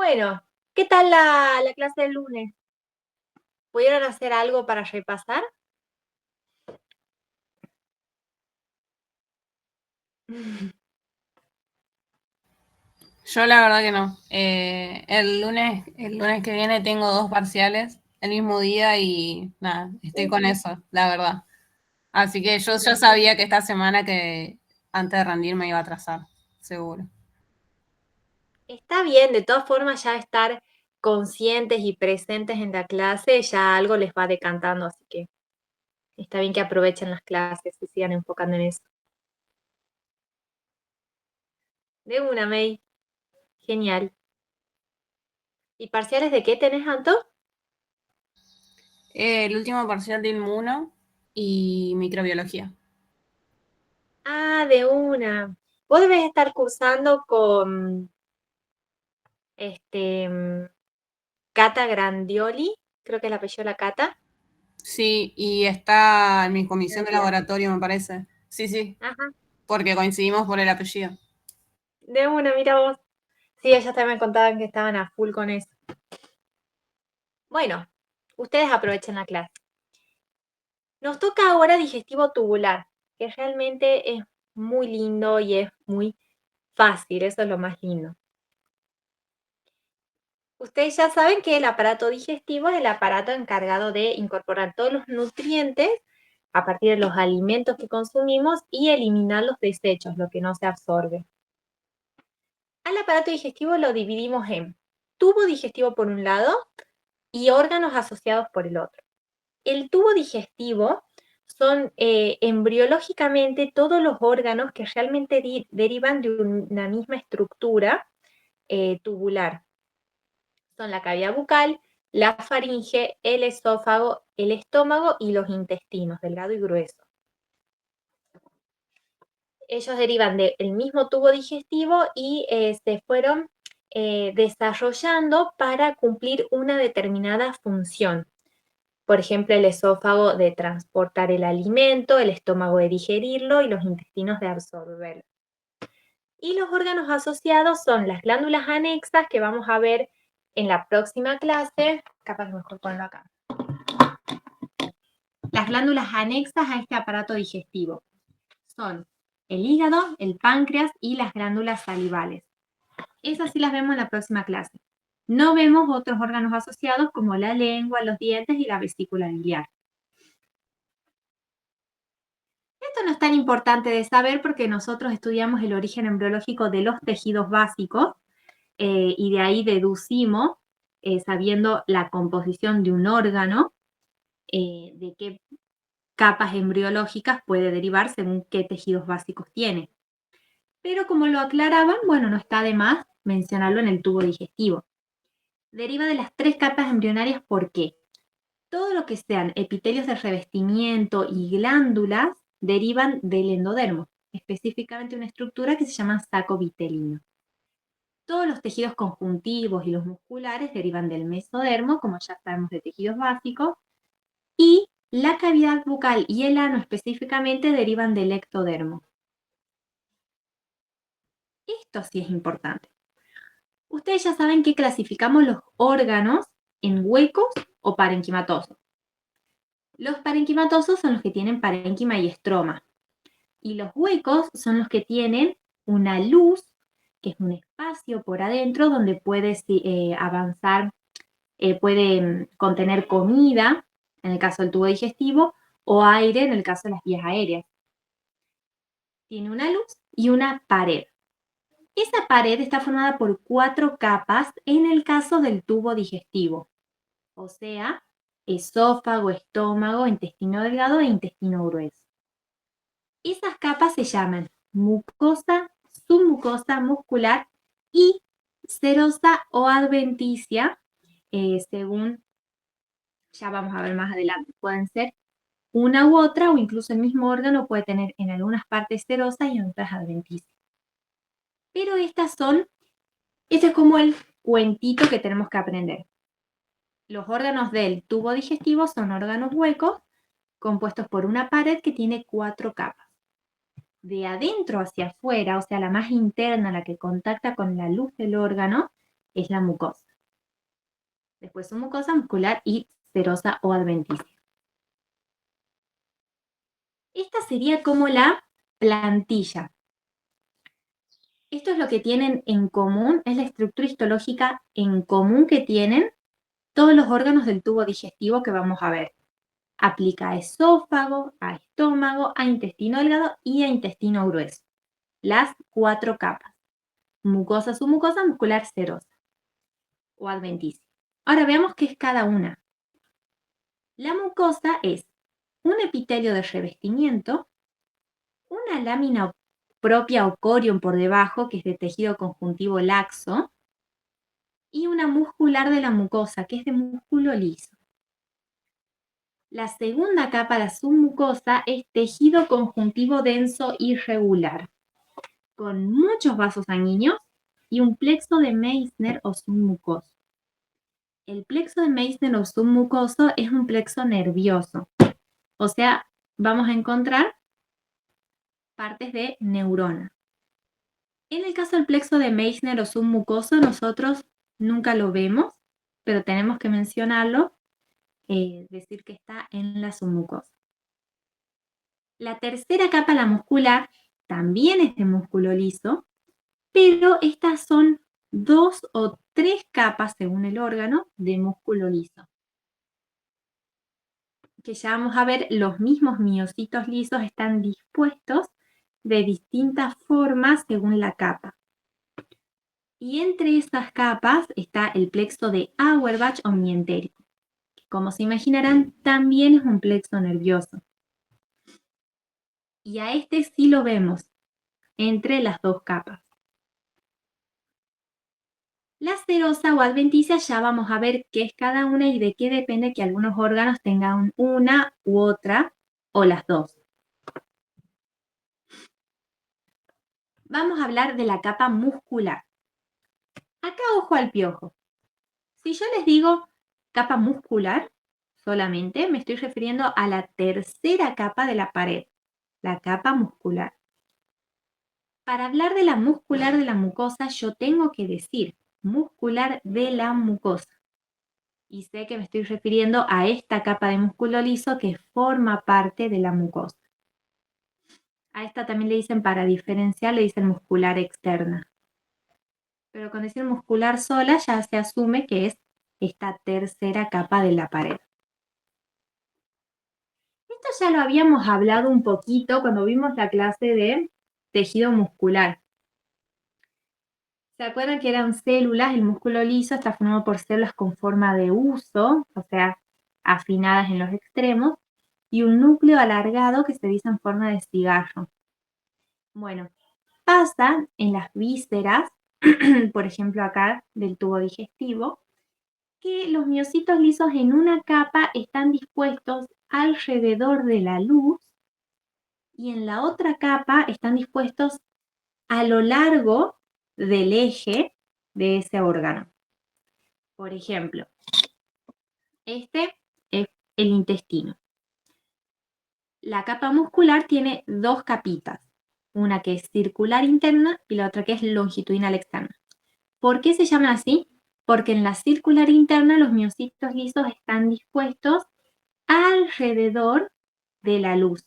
Bueno, ¿qué tal la clase del lunes? ¿Pudieron hacer algo para repasar? Yo la verdad que no. El lunes que viene tengo dos parciales el mismo día y nada, estoy con eso, la verdad. Así que yo ya sabía que esta semana que antes de rendir me iba a atrasar, seguro. Está bien, de todas formas ya estar conscientes y presentes en la clase ya algo les va decantando, así que está bien que aprovechen las clases y sigan enfocando en eso. De una, May. Genial. ¿Y parciales de qué tenés, Anto? El último parcial de inmuno y microbiología. Ah, de una. Vos debes estar cursando con este Cata Grandioli, creo que es el apellido de la Cata. Sí, y está en mi comisión de Grandia. laboratorio, me parece. Sí, sí, Ajá. porque coincidimos por el apellido. De una, mira vos. Sí, ellas también me contaban que estaban a full con eso. Bueno, ustedes aprovechen la clase. Nos toca ahora digestivo tubular, que realmente es muy lindo y es muy fácil, eso es lo más lindo. Ustedes ya saben que el aparato digestivo es el aparato encargado de incorporar todos los nutrientes a partir de los alimentos que consumimos y eliminar los desechos, lo que no se absorbe. Al aparato digestivo lo dividimos en tubo digestivo por un lado y órganos asociados por el otro. El tubo digestivo son embriológicamente todos los órganos que realmente derivan de una misma estructura tubular. Son la cavidad bucal, la faringe, el esófago, el estómago y los intestinos, delgado y grueso. Ellos derivan del mismo tubo digestivo y se fueron desarrollando para cumplir una determinada función. Por ejemplo, el esófago de transportar el alimento, el estómago de digerirlo y los intestinos de absorberlo. Y los órganos asociados son las glándulas anexas que vamos a ver en la próxima clase. Capaz que mejor ponerlo acá. Las glándulas anexas a este aparato digestivo son el hígado, el páncreas y las glándulas salivales. Esas sí las vemos en la próxima clase. No vemos otros órganos asociados como la lengua, los dientes y la vesícula biliar. Esto no es tan importante de saber porque nosotros estudiamos el origen embriológico de los tejidos básicos y de ahí deducimos, sabiendo la composición de un órgano, de qué capas embriológicas puede derivar según qué tejidos básicos tiene. Pero como lo aclaraban, bueno, no está de más mencionarlo en el tubo digestivo. Deriva de las 3 capas embrionarias, ¿por qué? Todo lo que sean epitelios de revestimiento y glándulas derivan del endodermo, específicamente una estructura que se llama saco vitelino. Todos los tejidos conjuntivos y los musculares derivan del mesodermo, como ya sabemos de tejidos básicos, y la cavidad bucal y el ano específicamente derivan del ectodermo. Esto sí es importante. Ustedes ya saben que clasificamos los órganos en huecos o parenquimatosos. Los parenquimatosos son los que tienen parénquima y estroma. Y los huecos son los que tienen una luz, que es un espacio por adentro donde puede avanzar, puede contener comida, en el caso del tubo digestivo, o aire, en el caso de las vías aéreas. Tiene una luz y una pared. Esa pared está formada por 4 capas en el caso del tubo digestivo, o sea, esófago, estómago, intestino delgado e intestino grueso. Esas capas se llaman mucosa, submucosa muscular y serosa o adventicia, según ya vamos a ver más adelante. Pueden ser una u otra o incluso el mismo órgano puede tener en algunas partes serosa y en otras adventicia. Pero este es como el cuentito que tenemos que aprender. Los órganos del tubo digestivo son órganos huecos compuestos por una pared que tiene 4 capas. De adentro hacia afuera, o sea, la más interna, la que contacta con la luz del órgano, es la mucosa. Después submucosa, muscular y serosa o adventicia. Esta sería como la plantilla. Esto es lo que tienen en común, es la estructura histológica en común que tienen todos los órganos del tubo digestivo que vamos a ver. Aplica a esófago, a estómago, a intestino delgado y a intestino grueso. Las 4 capas. Mucosa, submucosa, muscular, serosa o adventicia. Ahora veamos qué es cada una. La mucosa es un epitelio de revestimiento, una lámina propia o corium por debajo, que es de tejido conjuntivo laxo, y una muscular de la mucosa, que es de músculo liso. La segunda capa, la submucosa, es tejido conjuntivo denso irregular, con muchos vasos sanguíneos y un plexo de Meissner o submucoso. El plexo de Meissner o submucoso es un plexo nervioso, o sea, vamos a encontrar partes de neurona. En el caso del plexo de Meissner o submucoso, nosotros nunca lo vemos, pero tenemos que mencionarlo, decir que está en la submucosa. La tercera capa, la muscular, también es de músculo liso, pero estas son 2 o 3 capas, según el órgano, de músculo liso. Que ya vamos a ver, los mismos miocitos lisos están dispuestos de distintas formas según la capa. Y entre estas capas está el plexo de Auerbach o mientérico, que como se imaginarán también es un plexo nervioso. Y a este sí lo vemos entre las 2 capas. La serosa o adventicia ya vamos a ver qué es cada una y de qué depende que algunos órganos tengan una u otra o las 2. Vamos a hablar de la capa muscular. Acá ojo al piojo. Si yo les digo capa muscular, solamente me estoy refiriendo a la tercera capa de la pared, la capa muscular. Para hablar de la muscular de la mucosa, yo tengo que decir muscular de la mucosa. Y sé que me estoy refiriendo a esta capa de músculo liso que forma parte de la mucosa. A esta también le dicen, para diferenciar, le dicen muscular externa. Pero con decir muscular sola ya se asume que es esta tercera capa de la pared. Esto ya lo habíamos hablado un poquito cuando vimos la clase de tejido muscular. ¿Se acuerdan que eran células? El músculo liso está formado por células con forma de huso, o sea, afinadas en los extremos, y un núcleo alargado que se dice en forma de cigarro. Bueno, pasa en las vísceras, por ejemplo acá del tubo digestivo, que los miocitos lisos en una capa están dispuestos alrededor de la luz y en la otra capa están dispuestos a lo largo del eje de ese órgano. Por ejemplo, este es el intestino. La capa muscular tiene 2 capitas, una que es circular interna y la otra que es longitudinal externa. ¿Por qué se llama así? Porque en la circular interna los miocitos lisos están dispuestos alrededor de la luz.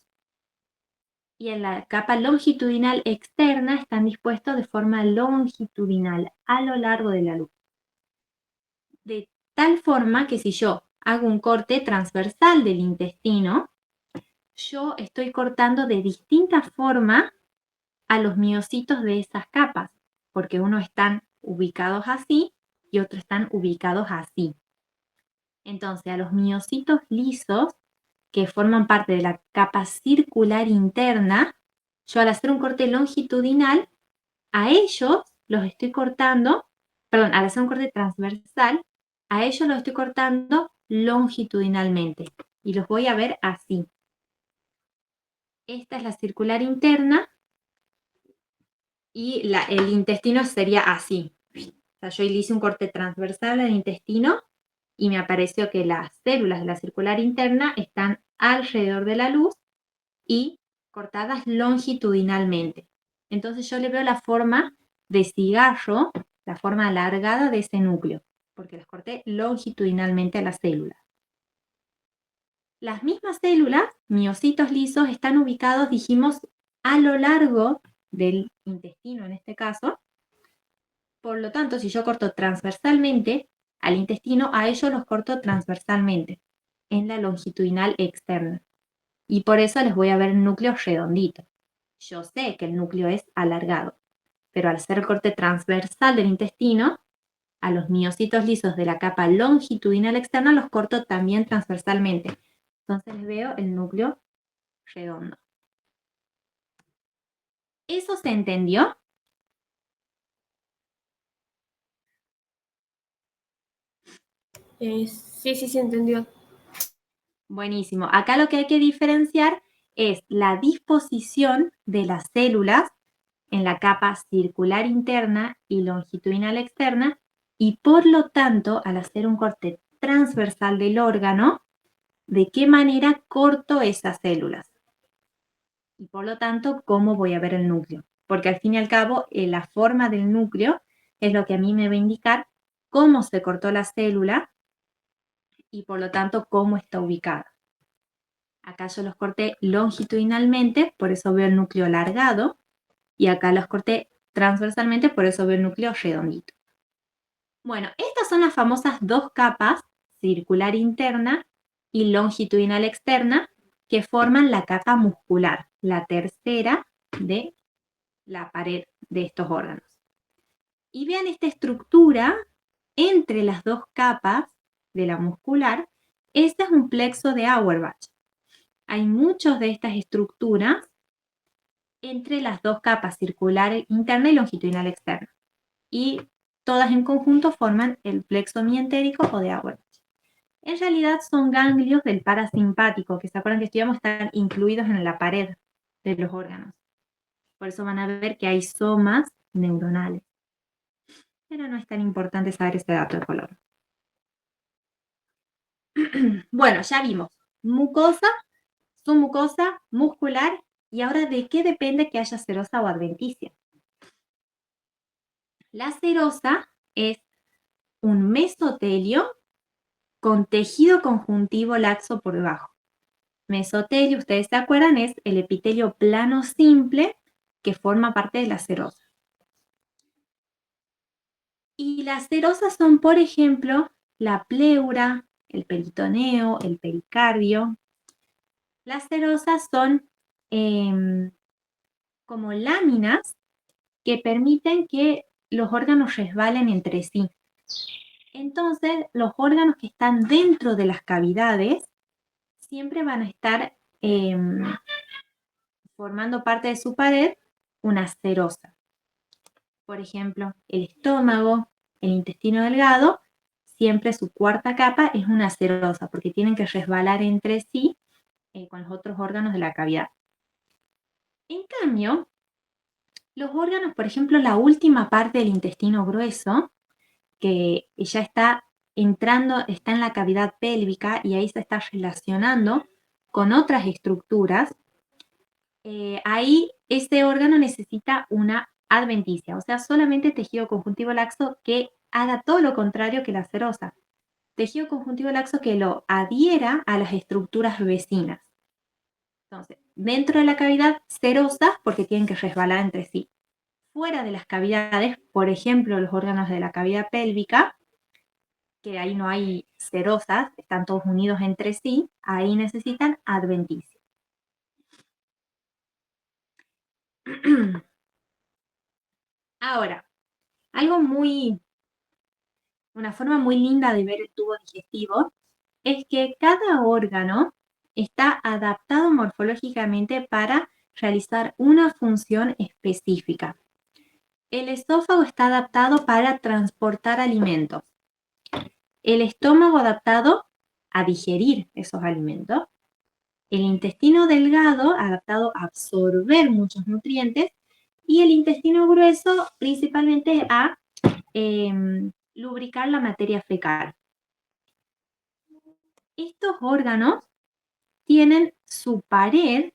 Y en la capa longitudinal externa están dispuestos de forma longitudinal a lo largo de la luz. De tal forma que si yo hago un corte transversal del intestino, yo estoy cortando de distinta forma a los miocitos de esas capas, porque unos están ubicados así y otros están ubicados así. Entonces, a los miocitos lisos, que forman parte de la capa circular interna, yo al hacer un corte longitudinal, a ellos los estoy cortando, perdón, al hacer un corte transversal, a ellos los estoy cortando longitudinalmente. Y los voy a ver así. Esta es la circular interna y el intestino sería así. O sea, yo le hice un corte transversal al intestino y me apareció que las células de la circular interna están alrededor de la luz y cortadas longitudinalmente. Entonces yo le veo la forma de cigarro la forma alargada de ese núcleo, porque las corté longitudinalmente a las células. Las mismas células, miocitos lisos, están ubicados, dijimos, a lo largo del intestino en este caso. Por lo tanto, si yo corto transversalmente al intestino, a ellos los corto transversalmente en la longitudinal externa. Y por eso les voy a ver el núcleo redondito. Yo sé que el núcleo es alargado, pero al ser el corte transversal del intestino, a los miocitos lisos de la capa longitudinal externa los corto también transversalmente. Entonces les veo el núcleo redondo. ¿Eso se entendió? Sí, se entendió. Buenísimo. Acá lo que hay que diferenciar es la disposición de las células en la capa circular interna y longitudinal externa, y por lo tanto, al hacer un corte transversal del órgano, de qué manera corto esas células. Y por lo tanto, cómo voy a ver el núcleo. Porque al fin y al cabo, la forma del núcleo es lo que a mí me va a indicar cómo se cortó la célula y por lo tanto, cómo está ubicada. Acá yo los corté longitudinalmente, por eso veo el núcleo alargado, y acá los corté transversalmente, por eso veo el núcleo redondito. Bueno, estas son las famosas dos capas, circular interna y longitudinal externa, que forman la capa muscular, la tercera de la pared de estos órganos. Y vean esta estructura entre las dos capas de la muscular. Este es un plexo de Auerbach. Hay muchas de estas estructuras entre las dos capas, circular interna y longitudinal externa. Y todas en conjunto forman el plexo mientérico o de Auerbach. En realidad son ganglios del parasimpático, que se acuerdan que estudiamos, están incluidos en la pared de los órganos. Por eso van a ver que hay somas neuronales. Pero no es tan importante saber ese dato de color. Bueno, ya vimos mucosa, submucosa, muscular, y ahora ¿de qué depende que haya serosa o adventicia? La serosa es un mesotelio con tejido conjuntivo laxo por debajo. Mesotelio, ustedes se acuerdan, es el epitelio plano simple que forma parte de la serosa. Y las serosas son, por ejemplo, la pleura, el peritoneo, el pericardio. Las serosas son como láminas que permiten que los órganos resbalen entre sí. Entonces, los órganos que están dentro de las cavidades siempre van a estar formando parte de su pared una serosa. Por ejemplo, el estómago, el intestino delgado, siempre su cuarta capa es una serosa, porque tienen que resbalar entre sí con los otros órganos de la cavidad. En cambio, los órganos, por ejemplo, la última parte del intestino grueso, que ya está entrando, está en la cavidad pélvica y ahí se está relacionando con otras estructuras, ahí ese órgano necesita una adventicia, o sea, solamente tejido conjuntivo laxo que haga todo lo contrario que la serosa. Tejido conjuntivo laxo que lo adhiera a las estructuras vecinas. Entonces, dentro de la cavidad, serosas porque tienen que resbalar entre sí. Fuera de las cavidades, por ejemplo, los órganos de la cavidad pélvica, que ahí no hay serosas, están todos unidos entre sí, ahí necesitan adventicia. Ahora, una forma muy linda de ver el tubo digestivo es que cada órgano está adaptado morfológicamente para realizar una función específica. El esófago está adaptado para transportar alimentos. El estómago adaptado a digerir esos alimentos. El intestino delgado adaptado a absorber muchos nutrientes. Y el intestino grueso principalmente a lubricar la materia fecal. Estos órganos tienen su pared,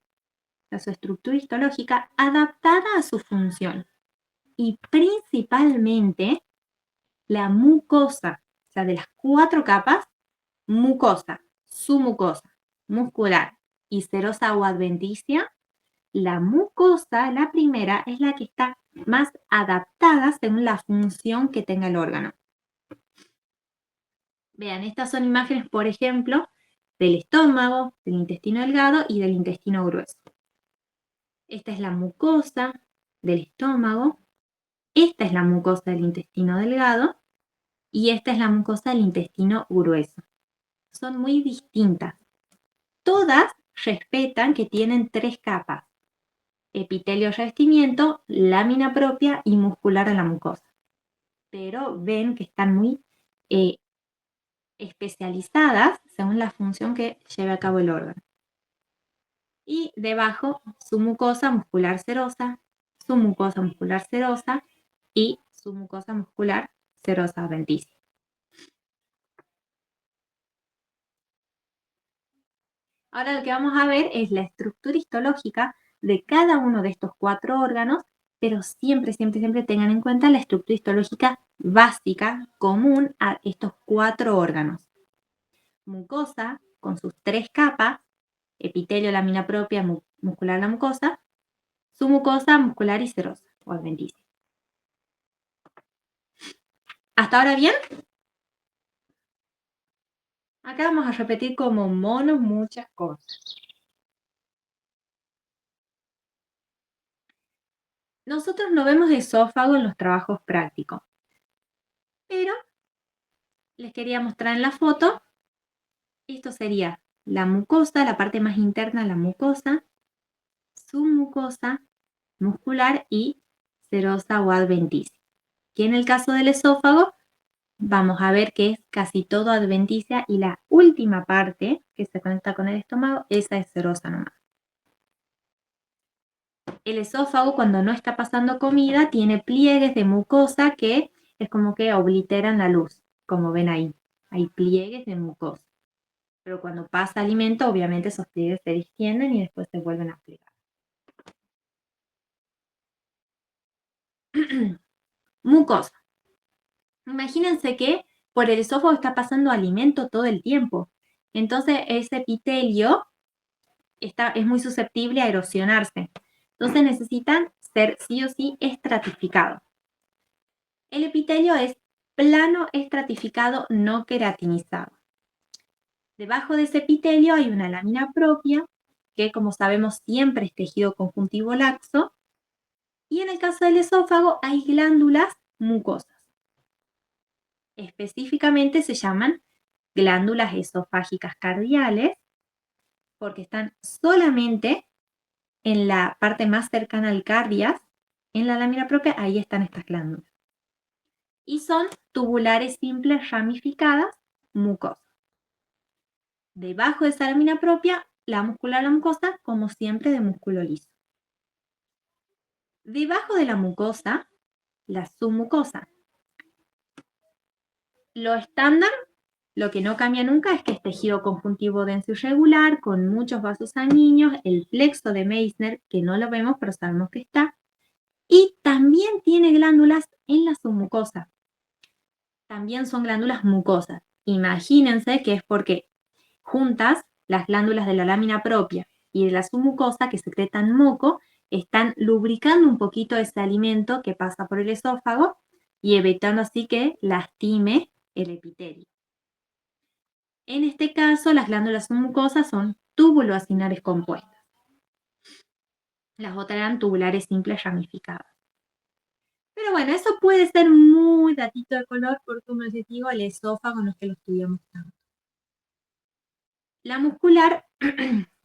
su estructura histológica, adaptada a su función. Y principalmente la mucosa, o sea, de las 4 capas, mucosa, submucosa, muscular y serosa o adventicia, la mucosa, la primera, es la que está más adaptada según la función que tenga el órgano. Vean, estas son imágenes, por ejemplo, del estómago, del intestino delgado y del intestino grueso. Esta es la mucosa del estómago, esta es la mucosa del intestino delgado y esta es la mucosa del intestino grueso. Son muy distintas. Todas respetan que tienen 3 capas: epitelio revestimiento, lámina propia y muscular a la mucosa. Pero ven que están muy especializadas según la función que lleve a cabo el órgano. Y debajo, su mucosa muscular serosa, su mucosa muscular serosa y su mucosa muscular serosa adventicia. Ahora lo que vamos a ver es la estructura histológica de cada uno de estos 4 órganos, pero siempre tengan en cuenta la estructura histológica básica común a estos 4 órganos. Mucosa con sus 3 capas, epitelio, lámina propia, muscular la mucosa, su mucosa muscular y serosa o adventicia. ¿Hasta ahora bien? Acá vamos a repetir como monos muchas cosas. Nosotros no vemos esófago en los trabajos prácticos, pero les quería mostrar en la foto. Esto sería la mucosa, la parte más interna de la mucosa, su mucosa muscular y serosa o adventicia. Que en el caso del esófago vamos a ver que es casi todo adventicia y la última parte que se conecta con el estómago, esa es serosa nomás. El esófago, cuando no está pasando comida, tiene pliegues de mucosa que es como que obliteran la luz, como ven ahí. Hay pliegues de mucosa. Pero cuando pasa alimento, obviamente esos pliegues se distienden y después se vuelven a plegar. Mucosa. Imagínense que por el esófago está pasando alimento todo el tiempo. Entonces ese epitelio es muy susceptible a erosionarse. Entonces necesitan ser sí o sí estratificados. El epitelio es plano estratificado no queratinizado. Debajo de ese epitelio hay una lámina propia que, como sabemos, siempre es tejido conjuntivo laxo. Y en el caso del esófago hay glándulas mucosas. Específicamente se llaman glándulas esofágicas cardiales porque están solamente en la parte más cercana al cardias, en la lámina propia, ahí están estas glándulas. Y son tubulares simples ramificadas mucosas. Debajo de esa lámina propia, la muscular, la mucosa, como siempre, de músculo liso. Debajo de la mucosa, la submucosa. Lo estándar, lo que no cambia nunca, es que es tejido conjuntivo denso y regular, con muchos vasos sanguíneos, el plexo de Meissner, que no lo vemos, pero sabemos que está, y también tiene glándulas en la submucosa. También son glándulas mucosas. Imagínense que es porque juntas las glándulas de la lámina propia y de la submucosa que secretan moco están lubricando un poquito ese alimento que pasa por el esófago y evitando así que lastime el epitelio. En este caso, las glándulas submucosas son tubuloacinares compuestas. Las otras eran tubulares simples ramificadas. Pero bueno, eso puede ser muy datito de color porque, como les digo, el esófago no es que lo estudiamos tanto. La muscular,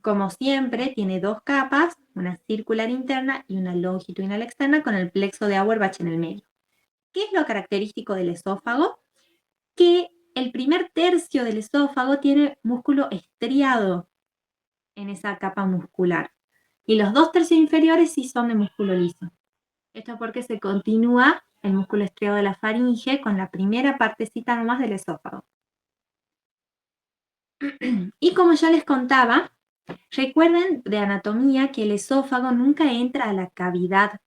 como siempre, tiene 2 capas, una circular interna y una longitudinal externa con el plexo de Auerbach en el medio. ¿Qué es lo característico del esófago? Que el primer tercio del esófago tiene músculo estriado en esa capa muscular. Y los 2 tercios inferiores sí son de músculo liso. Esto es porque se continúa el músculo estriado de la faringe con la primera partecita nomás del esófago. Y como ya les contaba, recuerden de anatomía que el esófago nunca entra a la cavidad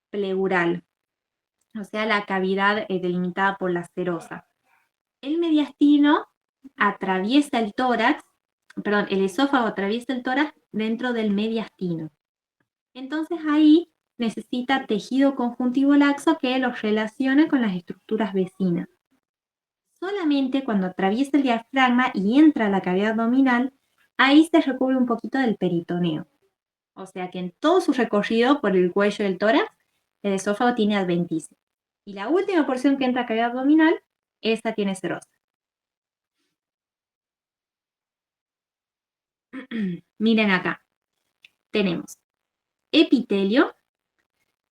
pleural. o sea, la cavidad delimitada por la serosa. El mediastino atraviesa el tórax, perdón, el esófago atraviesa el tórax dentro del mediastino. Entonces ahí necesita tejido conjuntivo laxo que los relacione con las estructuras vecinas. Solamente cuando atraviesa el diafragma y entra a la cavidad abdominal, ahí se recubre un poquito del peritoneo. O sea que en todo su recorrido por el cuello del tórax, el esófago tiene adventicio. Y la última porción que entra a cavidad abdominal, esa tiene serosa. Miren acá, tenemos epitelio,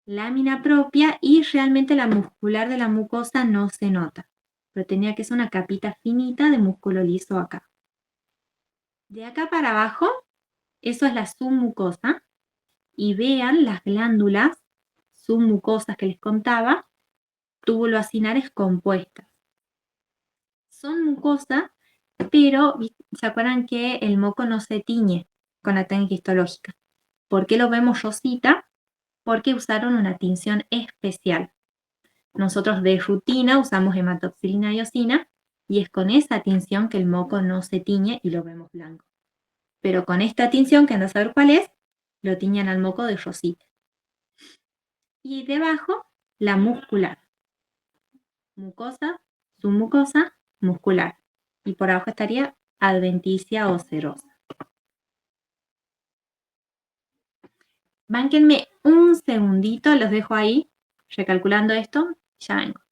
lámina propia y realmente la muscular de la mucosa no se nota, pero tenía que ser una capita finita de músculo liso acá. De acá para abajo, eso es la submucosa y vean las glándulas submucosas que les contaba, tubuloacinares compuestas. Son mucosas, pero ¿se acuerdan que el moco no se tiñe con la técnica histológica? ¿Por qué lo vemos rosita? Porque usaron una tinción especial. Nosotros de rutina usamos hematoxilina y eosina y es con esa tinción que el moco no se tiñe y lo vemos blanco. Pero con esta tinción, que anda a saber cuál es, lo tiñan al moco de rosita. Y debajo, la muscular. Mucosa, submucosa, muscular. Y por abajo estaría adventicia o serosa. Bánquenme un segundito, los dejo ahí, recalculando esto, ya vengo.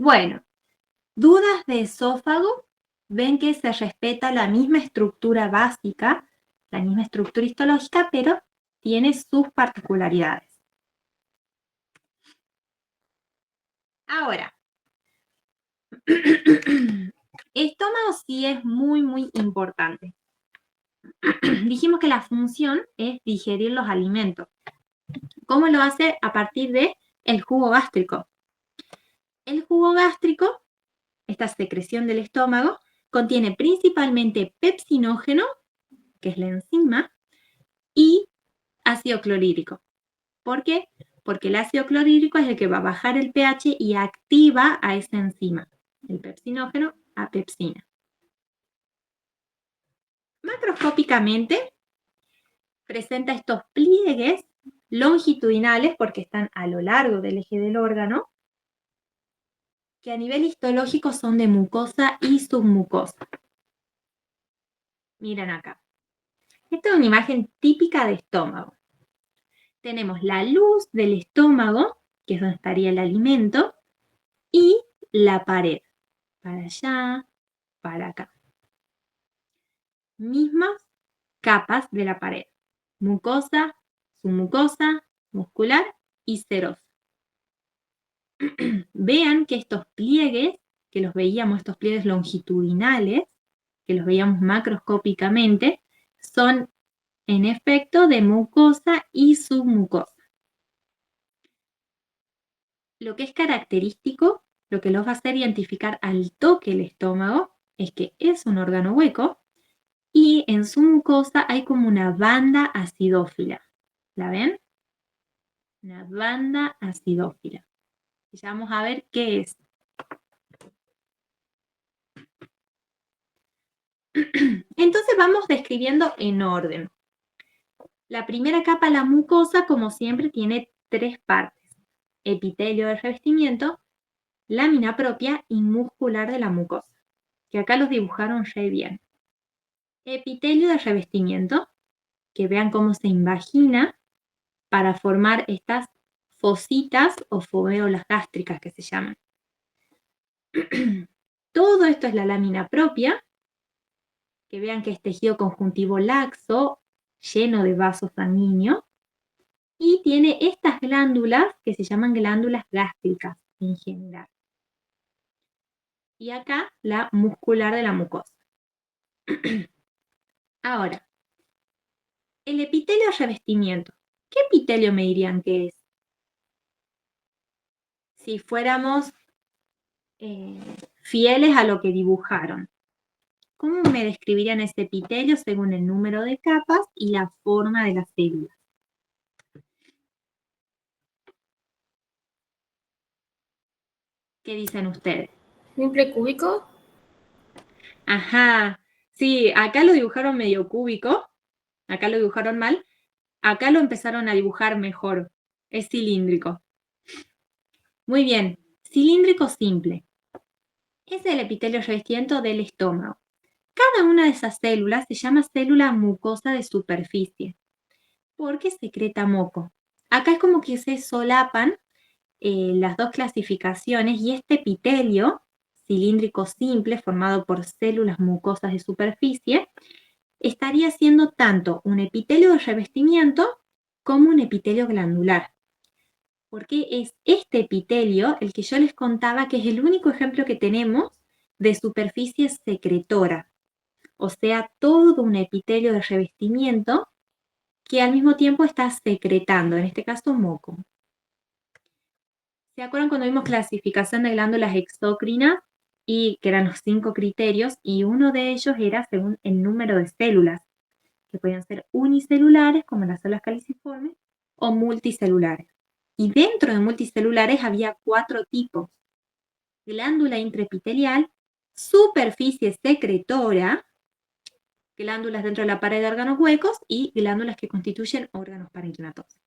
Bueno, dudas de esófago, ven que se respeta la misma estructura básica, la misma estructura histológica, pero tiene sus particularidades. Ahora, estómago sí es muy, muy importante. Dijimos que la función es digerir los alimentos. ¿Cómo lo hace? A partir de el jugo gástrico. El jugo gástrico, esta secreción del estómago, contiene principalmente pepsinógeno, que es la enzima, y ácido clorhídrico. ¿Por qué? Porque el ácido clorhídrico es el que va a bajar el pH y activa a esa enzima, el pepsinógeno a pepsina. Macroscópicamente presenta estos pliegues longitudinales, porque están a lo largo del eje del órgano, que a nivel histológico son de mucosa y submucosa. Miren acá. Esta es una imagen típica de estómago. Tenemos la luz del estómago, que es donde estaría el alimento, y la pared. Para allá, para acá. Mismas capas de la pared. Mucosa, submucosa, muscular y serosa. Vean que estos pliegues, que los veíamos, estos pliegues longitudinales, que los veíamos macroscópicamente, son en efecto de mucosa y submucosa. Lo que es característico, lo que los va a hacer identificar al toque el estómago, es que es un órgano hueco y en su mucosa hay como una banda acidófila. ¿La ven? Una banda acidófila. Ya vamos a ver qué es. Entonces vamos describiendo en orden. La primera capa, la mucosa, como siempre, tiene tres partes. Epitelio del revestimiento, lámina propia y muscular de la mucosa, que acá los dibujaron re bien. Epitelio del revestimiento, que vean cómo se invagina para formar estas fositas o fovéolas gástricas que se llaman. Todo esto es la lámina propia, que vean que es tejido conjuntivo laxo, lleno de vasos sanguíneos, y tiene estas glándulas que se llaman glándulas gástricas en general. Y acá la muscular de la mucosa. Ahora, el epitelio revestimiento. ¿Qué epitelio me dirían que es? Si fuéramos fieles a lo que dibujaron. ¿Cómo me describirían este epitelio según el número de capas y la forma de las células? ¿Qué dicen ustedes? ¿Simple cúbico? Ajá, sí, acá lo dibujaron medio cúbico, acá lo dibujaron mal, acá lo empezaron a dibujar mejor, es cilíndrico. Muy bien, cilíndrico simple. Es el epitelio revestimiento del estómago. Cada una de esas células se llama célula mucosa de superficie, porque secreta moco. Acá es como que se solapan las dos clasificaciones y este epitelio cilíndrico simple formado por células mucosas de superficie estaría siendo tanto un epitelio de revestimiento como un epitelio glandular. Porque es este epitelio el que yo les contaba que es el único ejemplo que tenemos de superficie secretora. O sea, todo un epitelio de revestimiento que al mismo tiempo está secretando, en este caso moco. ¿Se acuerdan cuando vimos clasificación de glándulas exócrinas y que eran los 5 criterios? Y uno de ellos era según el número de células, que podían ser unicelulares, como las células caliciformes, o multicelulares. Y dentro de multicelulares había 4 tipos: glándula intraepitelial, superficie secretora, glándulas dentro de la pared de órganos huecos y glándulas que constituyen órganos parenquimatosos.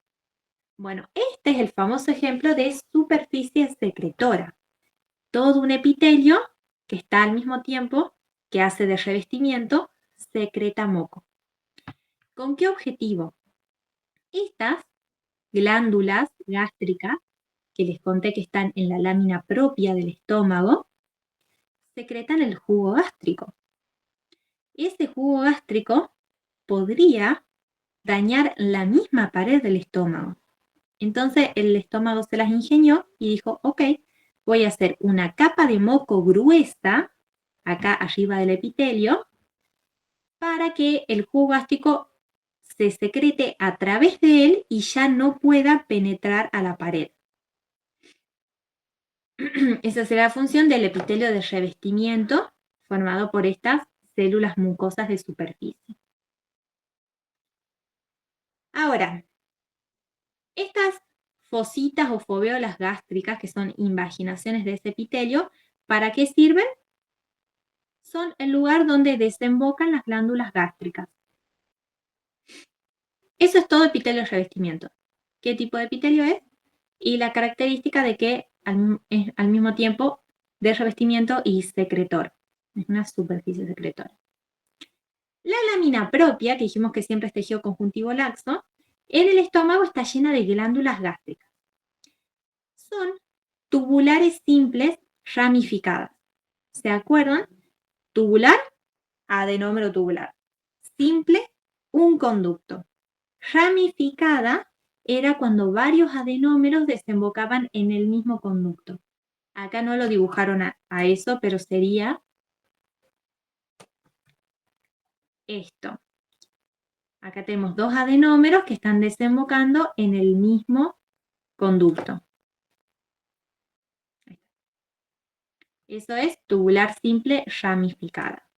Bueno, este es el famoso ejemplo de superficie secretora. Todo un epitelio que está al mismo tiempo que hace de revestimiento, secreta moco. ¿Con qué objetivo? Estas glándulas gástricas, que les conté que están en la lámina propia del estómago, secretan el jugo gástrico. Ese jugo gástrico podría dañar la misma pared del estómago. Entonces el estómago se las ingenió y dijo, ok, voy a hacer una capa de moco gruesa acá arriba del epitelio para que el jugo gástrico se secrete a través de él y ya no pueda penetrar a la pared. Esa será la función del epitelio de revestimiento formado por estas células mucosas de superficie. Ahora, estas fositas o foveolas gástricas, que son invaginaciones de ese epitelio, ¿para qué sirven? Son el lugar donde desembocan las glándulas gástricas. Eso es todo epitelio de revestimiento. ¿Qué tipo de epitelio es? Y la característica de que es al mismo tiempo de revestimiento y secretor. Es una superficie secretora. La lámina propia, que dijimos que siempre es tejido conjuntivo laxo, en el estómago está llena de glándulas gástricas. Son tubulares simples ramificadas. ¿Se acuerdan? Tubular, adenómero tubular. Simple, un conducto. Ramificada era cuando varios adenómeros desembocaban en el mismo conducto. Acá no lo dibujaron a eso, pero sería esto. Acá tenemos 2 adenómeros que están desembocando en el mismo conducto. Eso es tubular simple ramificada.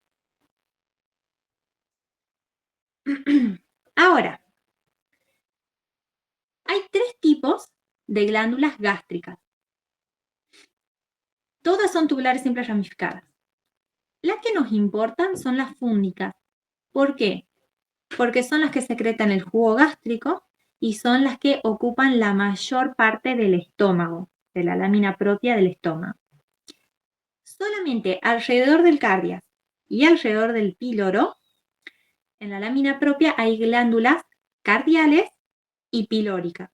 Ahora, hay 3 tipos de glándulas gástricas. Todas son tubulares simples ramificadas. Las que nos importan son las fúngicas. ¿Por qué? Porque son las que secretan el jugo gástrico y son las que ocupan la mayor parte del estómago, de la lámina propia del estómago. Solamente alrededor del cardias y alrededor del píloro, en la lámina propia hay glándulas cardiales y pilóricas,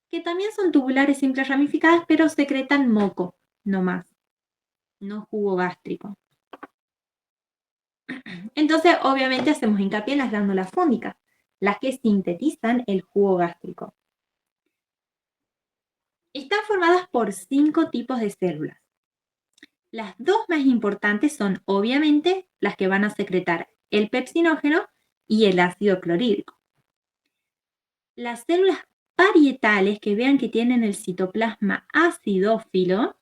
que también son tubulares simples ramificadas, pero secretan moco, no más, no jugo gástrico. Entonces, obviamente, hacemos hincapié en las glándulas fúngicas, las que sintetizan el jugo gástrico. Están formadas por 5 tipos de células. Las dos más importantes son, obviamente, las que van a secretar el pepsinógeno y el ácido clorhídrico. Las células parietales, que vean que tienen el citoplasma acidófilo,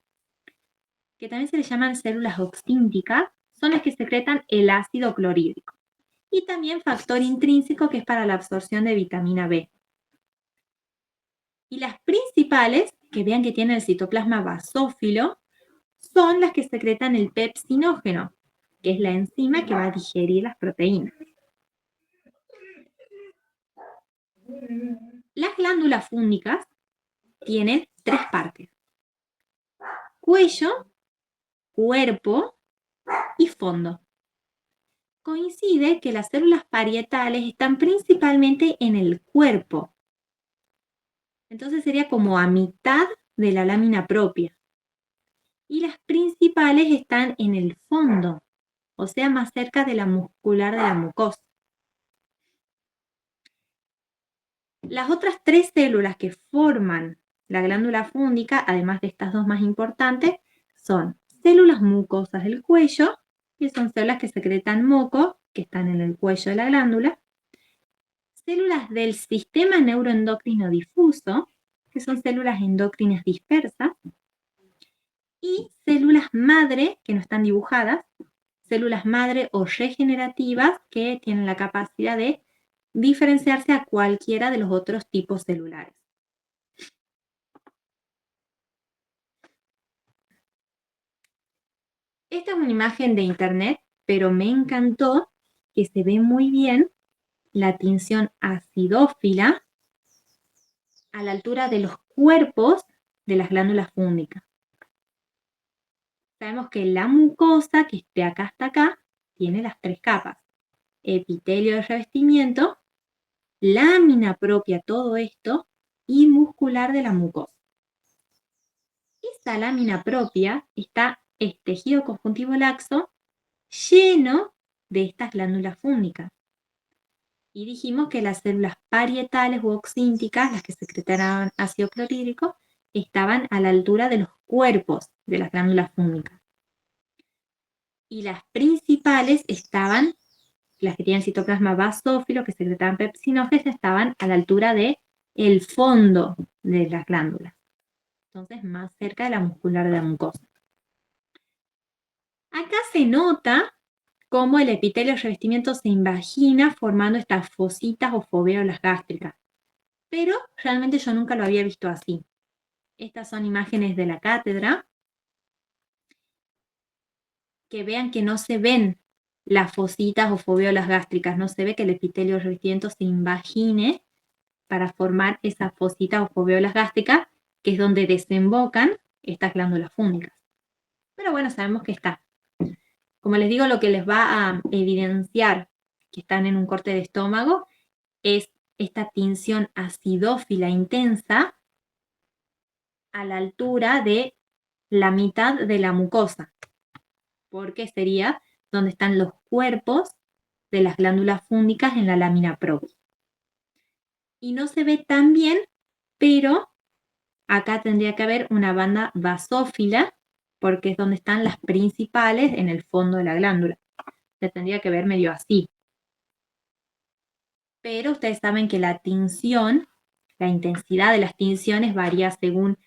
que también se les llaman células oxínticas, son las que secretan el ácido clorhídrico. Y también factor intrínseco, que es para la absorción de vitamina B. Y las principales, que vean que tienen el citoplasma basófilo, son las que secretan el pepsinógeno, que es la enzima que va a digerir las proteínas. Las glándulas fúngicas tienen 3 partes: cuello, cuerpo y fondo. Coincide que las células parietales están principalmente en el cuerpo. Entonces sería como a mitad de la lámina propia. Y las principales están en el fondo, o sea, más cerca de la muscular de la mucosa. Las otras 3 células que forman la glándula fúngica, además de estas dos más importantes, son células mucosas del cuello, que son células que secretan moco, que están en el cuello de la glándula, células del sistema neuroendocrino difuso, que son células endocrinas dispersas, y células madre, que no están dibujadas, células madre o regenerativas, que tienen la capacidad de diferenciarse a cualquiera de los otros tipos celulares. Esta es una imagen de internet, pero me encantó que se ve muy bien la tinción acidófila a la altura de los cuerpos de las glándulas fúngicas. Sabemos que la mucosa, que es de acá hasta acá, tiene las 3 capas: epitelio de revestimiento, lámina propia, todo esto, y muscular de la mucosa. Esta lámina propia está tejido conjuntivo laxo lleno de estas glándulas fúngicas. Y dijimos que las células parietales u oxínticas, las que secretaban ácido clorhídrico, estaban a la altura de los cuerpos de las glándulas fúngicas. Y las principales estaban, las que tienen citoplasma basófilo, que secretaban pepsinógenos, estaban a la altura del fondo de las glándulas. Entonces, más cerca de la muscular de la mucosa. Acá se nota cómo el epitelio de revestimiento se invagina formando estas fositas o foveolas gástricas. Pero realmente yo nunca lo había visto así. Estas son imágenes de la cátedra. Que vean que no se ven las fositas o foveolas gástricas, no se ve que el epitelio de revestimiento se invagine para formar esas fositas o foveolas gástricas, que es donde desembocan estas glándulas fúngicas. Pero bueno, sabemos que está. Como les digo, lo que les va a evidenciar que están en un corte de estómago es esta tinción acidófila intensa a la altura de la mitad de la mucosa, porque sería donde están los cuerpos de las glándulas fúngicas en la lámina propia. Y no se ve tan bien, pero acá tendría que haber una banda basófila, porque es donde están las principales en el fondo de la glándula. Se tendría que ver medio así. Pero ustedes saben que la tinción, la intensidad de las tinciones varía según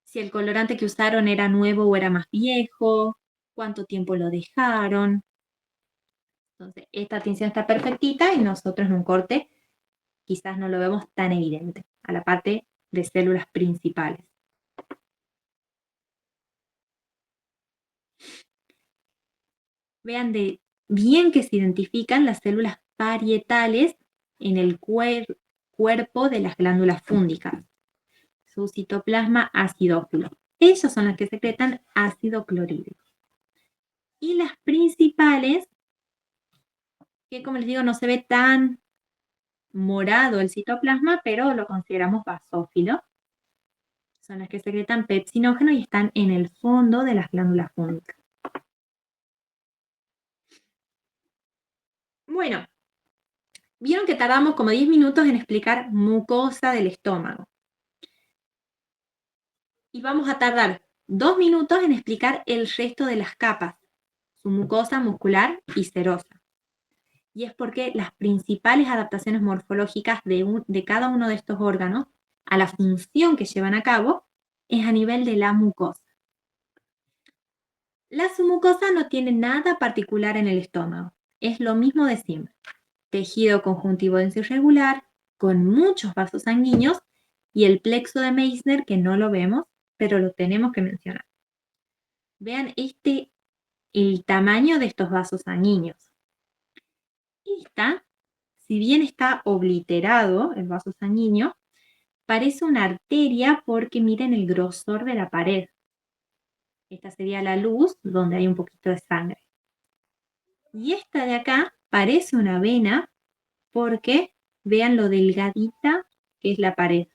si el colorante que usaron era nuevo o era más viejo, cuánto tiempo lo dejaron. Entonces, esta tinción está perfectita y nosotros en un corte quizás no lo vemos tan evidente a la parte de células principales. Vean de bien que se identifican las células parietales en el cuerpo de las glándulas fúngicas. Su citoplasma acidófilo. Ellas son las que secretan ácido clorhídrico. Y las principales, que como les digo, no se ve tan morado el citoplasma, pero lo consideramos basófilo. Son las que secretan pepsinógeno y están en el fondo de las glándulas fúngicas. Bueno, vieron que tardamos como 10 minutos en explicar mucosa del estómago. Y vamos a tardar 2 minutos en explicar el resto de las capas, su mucosa, muscular y serosa. Y es porque las principales adaptaciones morfológicas de cada uno de estos órganos a la función que llevan a cabo es a nivel de la mucosa. La submucosa no tiene nada particular en el estómago, es lo mismo de siempre. Tejido conjuntivo denso irregular, con muchos vasos sanguíneos y el plexo de Meissner que no lo vemos, pero lo tenemos que mencionar. Vean el tamaño de estos vasos sanguíneos. Si bien está obliterado el vaso sanguíneo, parece una arteria porque miren el grosor de la pared. Esta sería la luz donde hay un poquito de sangre. Y esta de acá parece una vena porque vean lo delgadita que es la pared.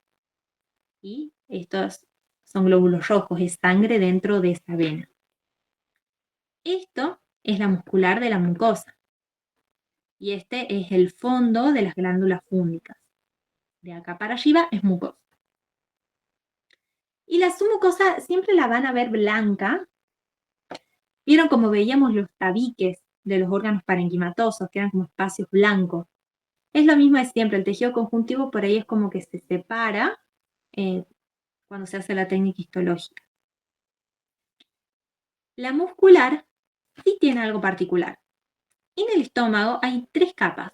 Y estos son glóbulos rojos, es sangre dentro de esa vena. Esto es la muscular de la mucosa. Y este es el fondo de las glándulas fúngicas. De acá para arriba es mucosa. Y la submucosa siempre la van a ver blanca. ¿Vieron como veíamos los tabiques de los órganos parenquimatosos, que eran como espacios blancos? Es lo mismo de siempre, el tejido conjuntivo por ahí es como que se separa cuando se hace la técnica histológica. La muscular sí tiene algo particular. En el estómago hay 3 capas.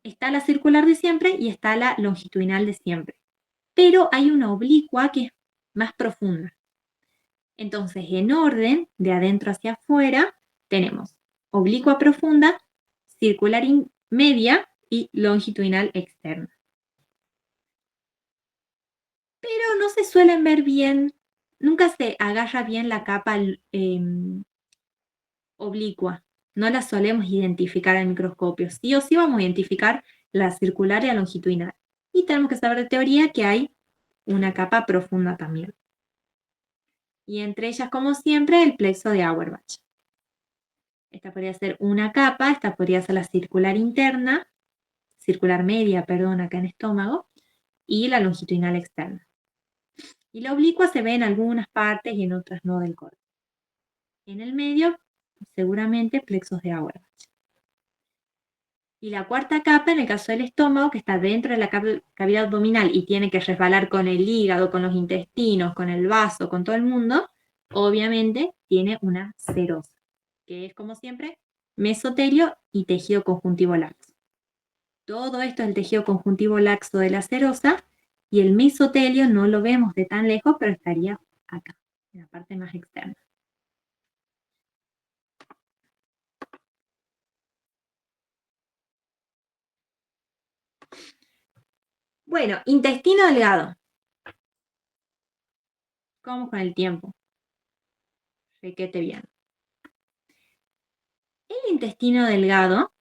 Está la circular de siempre y está la longitudinal de siempre. Pero hay una oblicua que es más profunda. Entonces, en orden, de adentro hacia afuera, tenemos oblicua profunda, circular media y longitudinal externa. Pero no se suelen ver bien, nunca se agarra bien la capa oblicua. No la solemos identificar al microscopio. Sí o sí vamos a identificar la circular y la longitudinal. Y tenemos que saber de teoría que hay una capa profunda también. Y entre ellas, como siempre, el plexo de Auerbach. Esta podría ser una capa, esta podría ser la circular interna, circular media, perdón, acá en estómago, y la longitudinal externa. Y la oblicua se ve en algunas partes y en otras no del corte. En el medio, seguramente plexos de Auerbach. Y la cuarta capa, en el caso del estómago, que está dentro de la cavidad abdominal y tiene que resbalar con el hígado, con los intestinos, con el vaso, con todo el mundo, obviamente tiene una serosa, que es como siempre mesotelio y tejido conjuntivo laxo. Todo esto es el tejido conjuntivo laxo de la serosa y el mesotelio no lo vemos de tan lejos, pero estaría acá, en la parte más externa. Bueno, intestino delgado. Vamos con el tiempo. Requete bien. El intestino delgado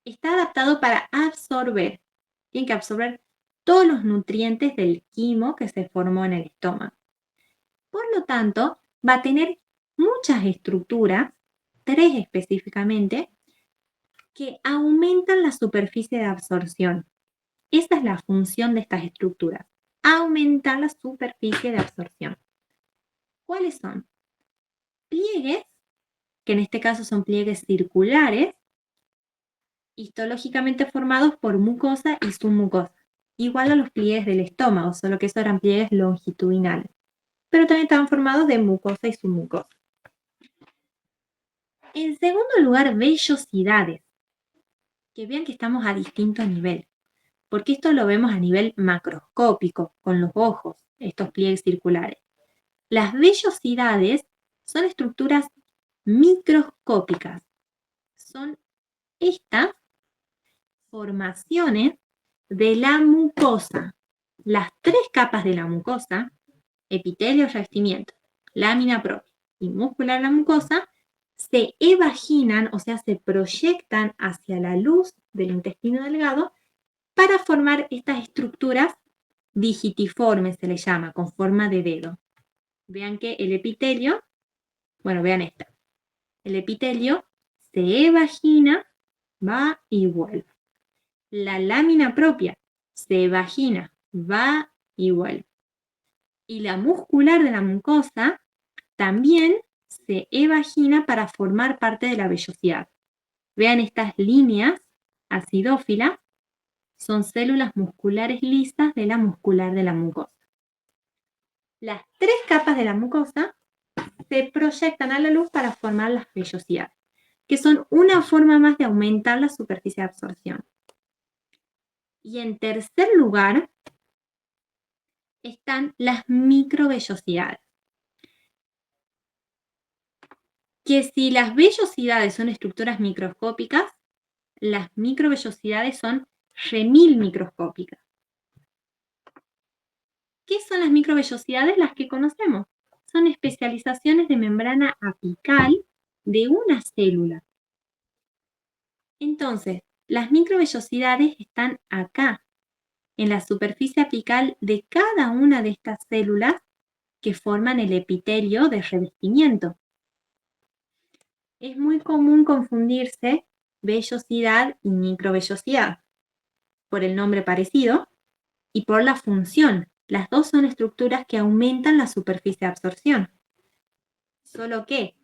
está adaptado para absorber. Tiene que absorber todos los nutrientes del quimo que se formó en el estómago. Por lo tanto, va a tener muchas estructuras, 3 específicamente, que aumentan la superficie de absorción. Esa es la función de estas estructuras, aumentar la superficie de absorción. ¿Cuáles son? Pliegues, que en este caso son pliegues circulares, histológicamente formados por mucosa y submucosa, igual a los pliegues del estómago, solo que esos eran pliegues longitudinales, pero también estaban formados de mucosa y submucosa. En segundo lugar, vellosidades, que vean que estamos a distinto nivel, porque esto lo vemos a nivel macroscópico, con los ojos, estos pliegues circulares. Las vellosidades son estructuras microscópicas, son estas formaciones de la mucosa. Las 3 capas de la mucosa, epitelio, revestimiento, lámina propia y muscular la mucosa, se evaginan, o sea, se proyectan hacia la luz del intestino delgado para formar estas estructuras digitiformes, se les llama, con forma de dedo. Vean que el epitelio, bueno, vean esta. El epitelio se evagina, va y vuelve. La lámina propia se evagina, va y vuelve. Y la muscular de la mucosa también se evagina para formar parte de la vellosidad. Vean estas líneas acidófilas, son células musculares lisas de la muscular de la mucosa. Las 3 capas de la mucosa se proyectan a la luz para formar las vellosidades, que son una forma más de aumentar la superficie de absorción. Y en tercer lugar están las microvellosidades. Que si las vellosidades son estructuras microscópicas, las microvellosidades son remil microscópicas. ¿Qué son las microvellosidades? Las que conocemos. Son especializaciones de membrana apical de una célula. Entonces, las microvellosidades están acá, en la superficie apical de cada una de estas células que forman el epitelio de revestimiento. Es muy común confundirse vellosidad y microvellosidad por el nombre parecido y por la función. Las dos son estructuras que aumentan la superficie de absorción. Solo que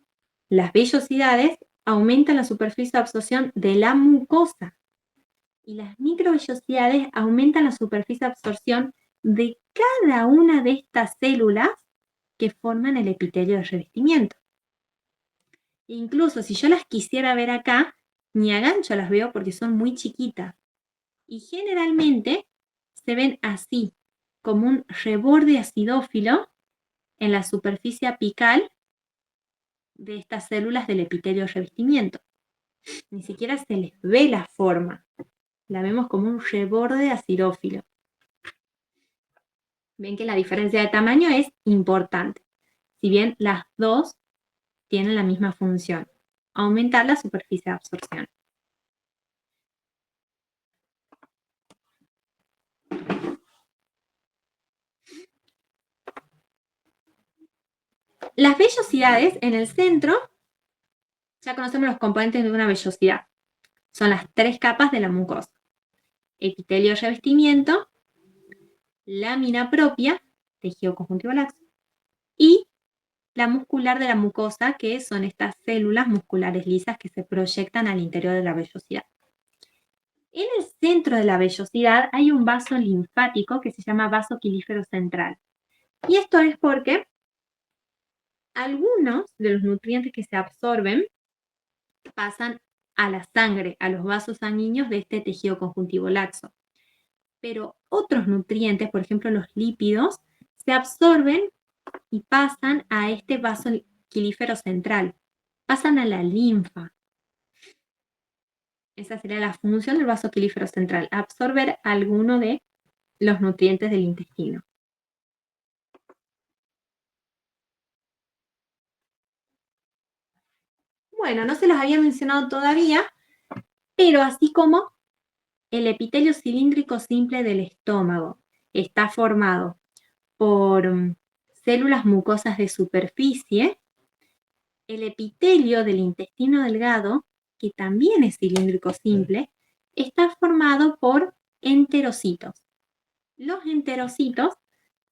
las vellosidades aumentan la superficie de absorción de la mucosa y las microvellosidades aumentan la superficie de absorción de cada una de estas células que forman el epitelio de revestimiento. Incluso si yo las quisiera ver acá, ni a gancho las veo porque son muy chiquitas. Y generalmente se ven así, como un reborde acidófilo en la superficie apical de estas células del epitelio de revestimiento. Ni siquiera se les ve la forma. La vemos como un reborde acidófilo. Ven que la diferencia de tamaño es importante. Si bien las dos tienen la misma función, aumentar la superficie de absorción. Las vellosidades en el centro, ya conocemos los componentes de una vellosidad. Son las 3 capas de la mucosa. Epitelio de revestimiento, lámina propia, tejido conjuntivo laxo, y la muscular de la mucosa, que son estas células musculares lisas que se proyectan al interior de la vellosidad. En el centro de la vellosidad hay un vaso linfático que se llama vaso quilífero central. Y esto es porque algunos de los nutrientes que se absorben pasan a la sangre, a los vasos sanguíneos de este tejido conjuntivo laxo. Pero otros nutrientes, por ejemplo los lípidos, se absorben y pasan a este vaso quilífero central, pasan a la linfa. Esa sería la función del vaso quilífero central, absorber alguno de los nutrientes del intestino. Bueno, no se los había mencionado todavía, pero así como el epitelio cilíndrico simple del estómago está formado por células mucosas de superficie, el epitelio del intestino delgado, que también es cilíndrico simple, está formado por enterocitos. Los enterocitos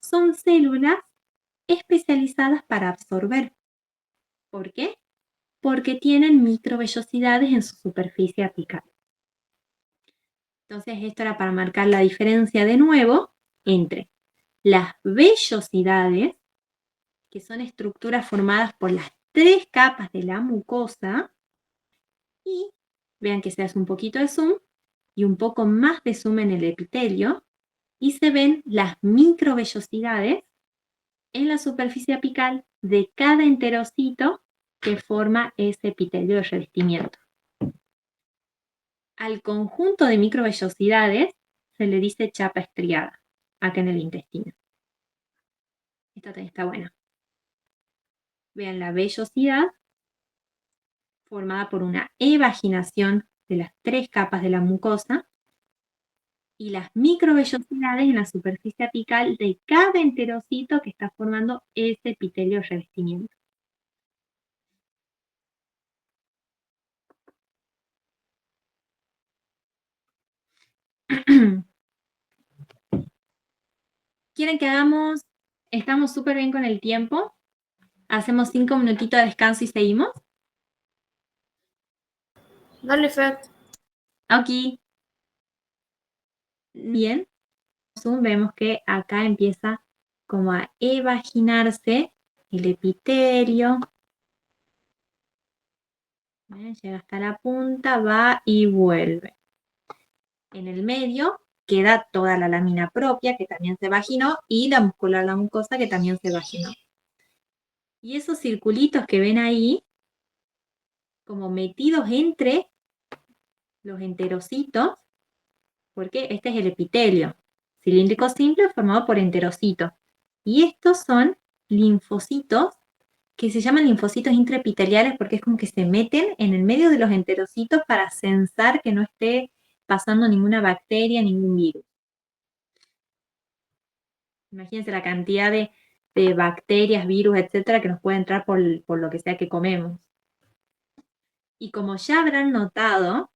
son células especializadas para absorber. ¿Por qué? Porque tienen microvellosidades en su superficie apical. Entonces, esto era para marcar la diferencia de nuevo entre las vellosidades, que son estructuras formadas por las 3 capas de la mucosa, y vean que se hace un poquito de zoom y un poco más de zoom en el epitelio, y se ven las microvellosidades en la superficie apical de cada enterocito que forma ese epitelio de revestimiento. Al conjunto de microvellosidades se le dice chapa estriada, acá en el intestino. Esta también está buena. Vean la vellosidad formada por una evaginación de las 3 capas de la mucosa y las microvellosidades en la superficie apical de cada enterocito que está formando ese epitelio de revestimiento. ¿Quieren que hagamos Estamos súper bien con el tiempo. Hacemos 5 minutitos de descanso y seguimos. Dale, Fer. Aquí. Bien. Vemos que acá empieza como a evaginarse el epitelio. Llega hasta la punta, va y vuelve. En el medio queda toda la lámina propia, que también se vaginó, y la muscular, la mucosa, que también se vaginó. Y esos circulitos que ven ahí, como metidos entre los enterocitos, porque este es el epitelio cilíndrico simple formado por enterocitos. Y estos son linfocitos que se llaman linfocitos intraepiteliales porque es como que se meten en el medio de los enterocitos para censar que no esté pasando ninguna bacteria, ningún virus. Imagínense la cantidad de bacterias, virus, etcétera, que nos puede entrar por lo que sea que comemos. Y como ya habrán notado,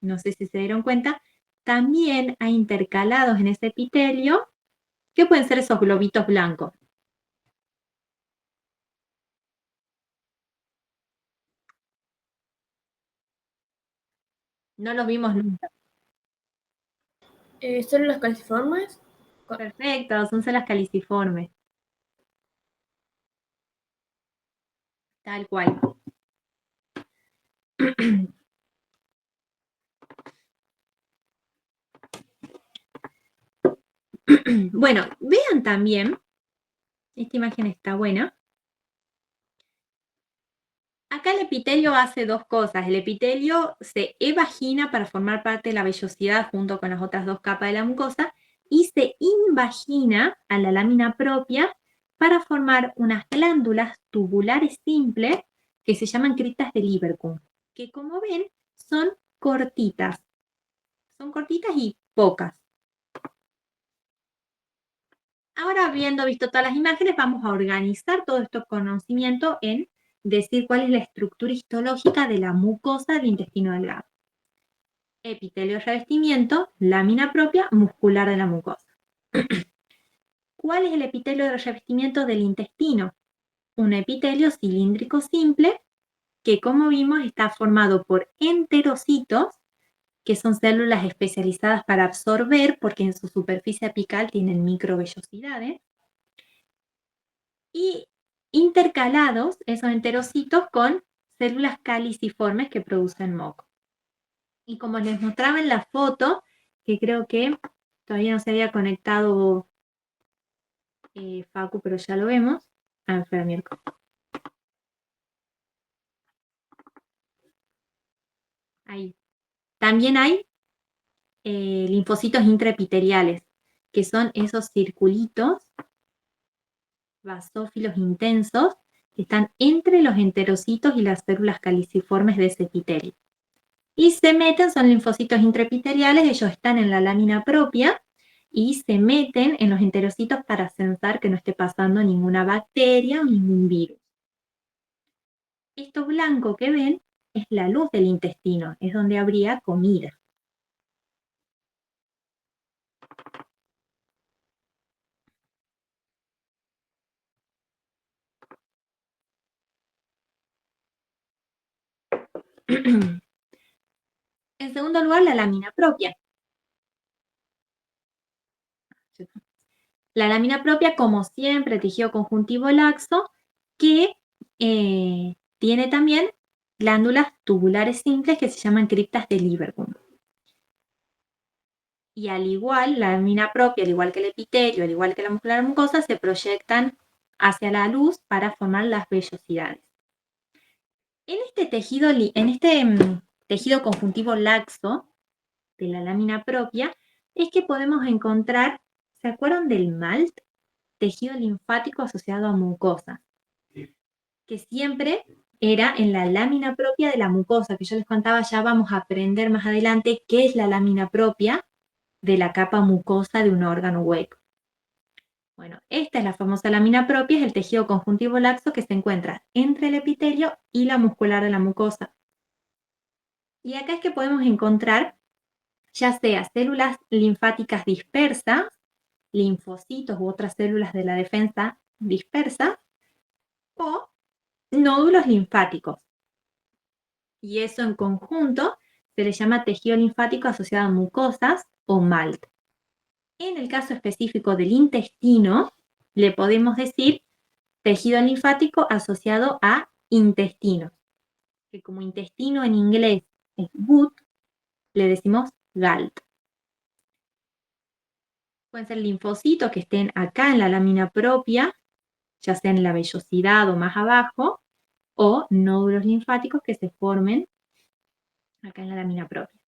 no sé si se dieron cuenta, también hay intercalados en ese epitelio que pueden ser esos globitos blancos. No los vimos nunca. ¿Células calciformes? Perfecto, son células caliciformes. Tal cual. Bueno, vean también, esta imagen está buena. Acá el epitelio hace dos cosas. El epitelio se evagina para formar parte de la vellosidad junto con las otras dos capas de la mucosa y se invagina a la lámina propia para formar unas glándulas tubulares simples que se llaman criptas de Lieberkühn, que como ven son cortitas. Son cortitas y pocas. Ahora, habiendo visto todas las imágenes, vamos a organizar todo este conocimiento en decir cuál es la estructura histológica de la mucosa del intestino delgado. Epitelio de revestimiento, lámina propia, muscular de la mucosa. ¿Cuál es el epitelio de revestimiento del intestino? Un epitelio cilíndrico simple que, como vimos, está formado por enterocitos, que son células especializadas para absorber, porque en su superficie apical tienen microvellosidades, y intercalados esos enterocitos con células caliciformes que producen moco. Y como les mostraba en la foto, que creo que todavía no se había conectado Facu, pero ya lo vemos. Espera, miércoles. Ahí. También hay linfocitos intraepiteliales, que son esos circulitos basófilos intensos que están entre los enterocitos y las células caliciformes de ese epitelio. Y se meten, son linfocitos intraepiteliales, ellos están en la lámina propia y se meten en los enterocitos para censar que no esté pasando ninguna bacteria o ningún virus. Esto blanco que ven es la luz del intestino, es donde habría comida. En segundo lugar, la lámina propia. La lámina propia, como siempre, tejido conjuntivo laxo, que tiene también glándulas tubulares simples que se llaman criptas de Lieberkühn. Y al igual, la lámina propia, al igual que el epitelio, al igual que la muscular mucosa, se proyectan hacia la luz para formar las vellosidades. En este tejido conjuntivo laxo de la lámina propia, es que podemos encontrar, ¿se acuerdan del MALT? Tejido linfático asociado a mucosa, que siempre era en la lámina propia de la mucosa, que yo les contaba, ya vamos a aprender más adelante qué es la lámina propia de la capa mucosa de un órgano hueco. Bueno, esta es la famosa lámina propia, es el tejido conjuntivo laxo que se encuentra entre el epitelio y la muscular de la mucosa. Y acá es que podemos encontrar ya sea células linfáticas dispersas, linfocitos u otras células de la defensa dispersas o nódulos linfáticos. Y eso en conjunto se le llama tejido linfático asociado a mucosas o MALT. En el caso específico del intestino, le podemos decir tejido linfático asociado a intestino, que como intestino en inglés es gut, le decimos GALT. Pueden ser linfocitos que estén acá en la lámina propia, ya sea en la vellosidad o más abajo, o nódulos linfáticos que se formen acá en la lámina propia.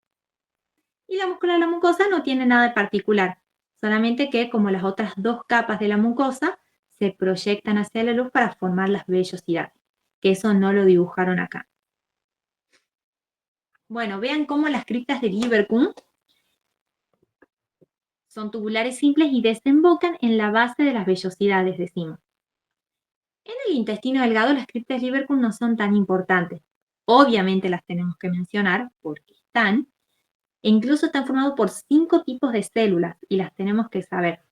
Y la múscula de la mucosa no tiene nada de particular, solamente que como las otras dos capas de la mucosa se proyectan hacia la luz para formar las vellosidades, que eso no lo dibujaron acá. Bueno, vean cómo las criptas de Lieberkühn son tubulares simples y desembocan en la base de las vellosidades, decimos. En el intestino delgado las criptas de Lieberkühn no son tan importantes. Obviamente las tenemos que mencionar porque están, e incluso están formados por 5 tipos de células y las tenemos que saber.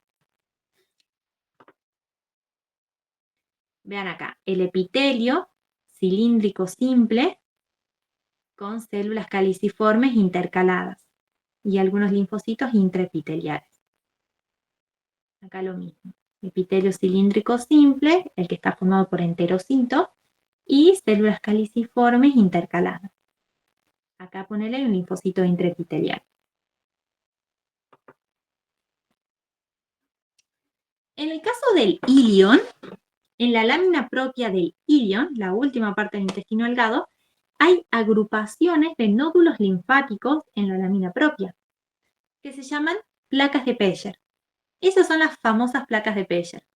Vean acá, el epitelio cilíndrico simple con células caliciformes intercaladas y algunos linfocitos intraepiteliales. Acá lo mismo, epitelio cilíndrico simple, el que está formado por enterocitos y células caliciformes intercaladas. Acá ponele un linfocito intraepitelial. En el caso del ilion, en la lámina propia del ilion, la última parte del intestino delgado, hay agrupaciones de nódulos linfáticos en la lámina propia, que se llaman placas de Peyer. Esas son las famosas placas de Peyer,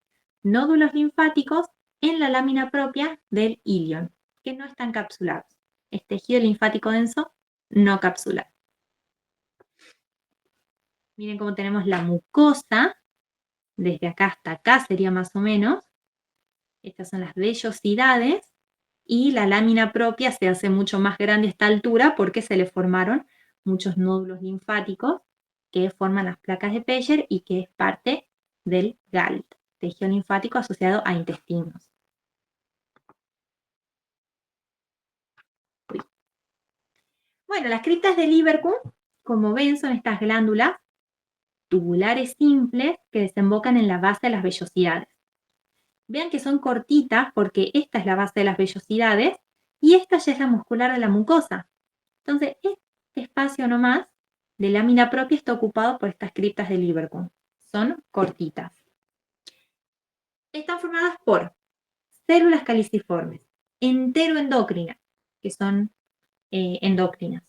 nódulos linfáticos en la lámina propia del ilion, que no están capsulados. Es tejido linfático denso, no capsulado. Miren cómo tenemos la mucosa, desde acá hasta acá sería más o menos. Estas son las vellosidades y la lámina propia se hace mucho más grande a esta altura porque se le formaron muchos nódulos linfáticos que forman las placas de Peyer y que es parte del GALT, tejido linfático asociado a intestinos. Bueno, las criptas de Lieberkühn, como ven, son estas glándulas tubulares simples que desembocan en la base de las vellosidades. Vean que son cortitas porque esta es la base de las vellosidades y esta ya es la muscular de la mucosa. Entonces, este espacio nomás de lámina propia está ocupado por estas criptas de Lieberkühn. Son cortitas. Están formadas por células caliciformes, enteroendocrinas, que son endócrinas,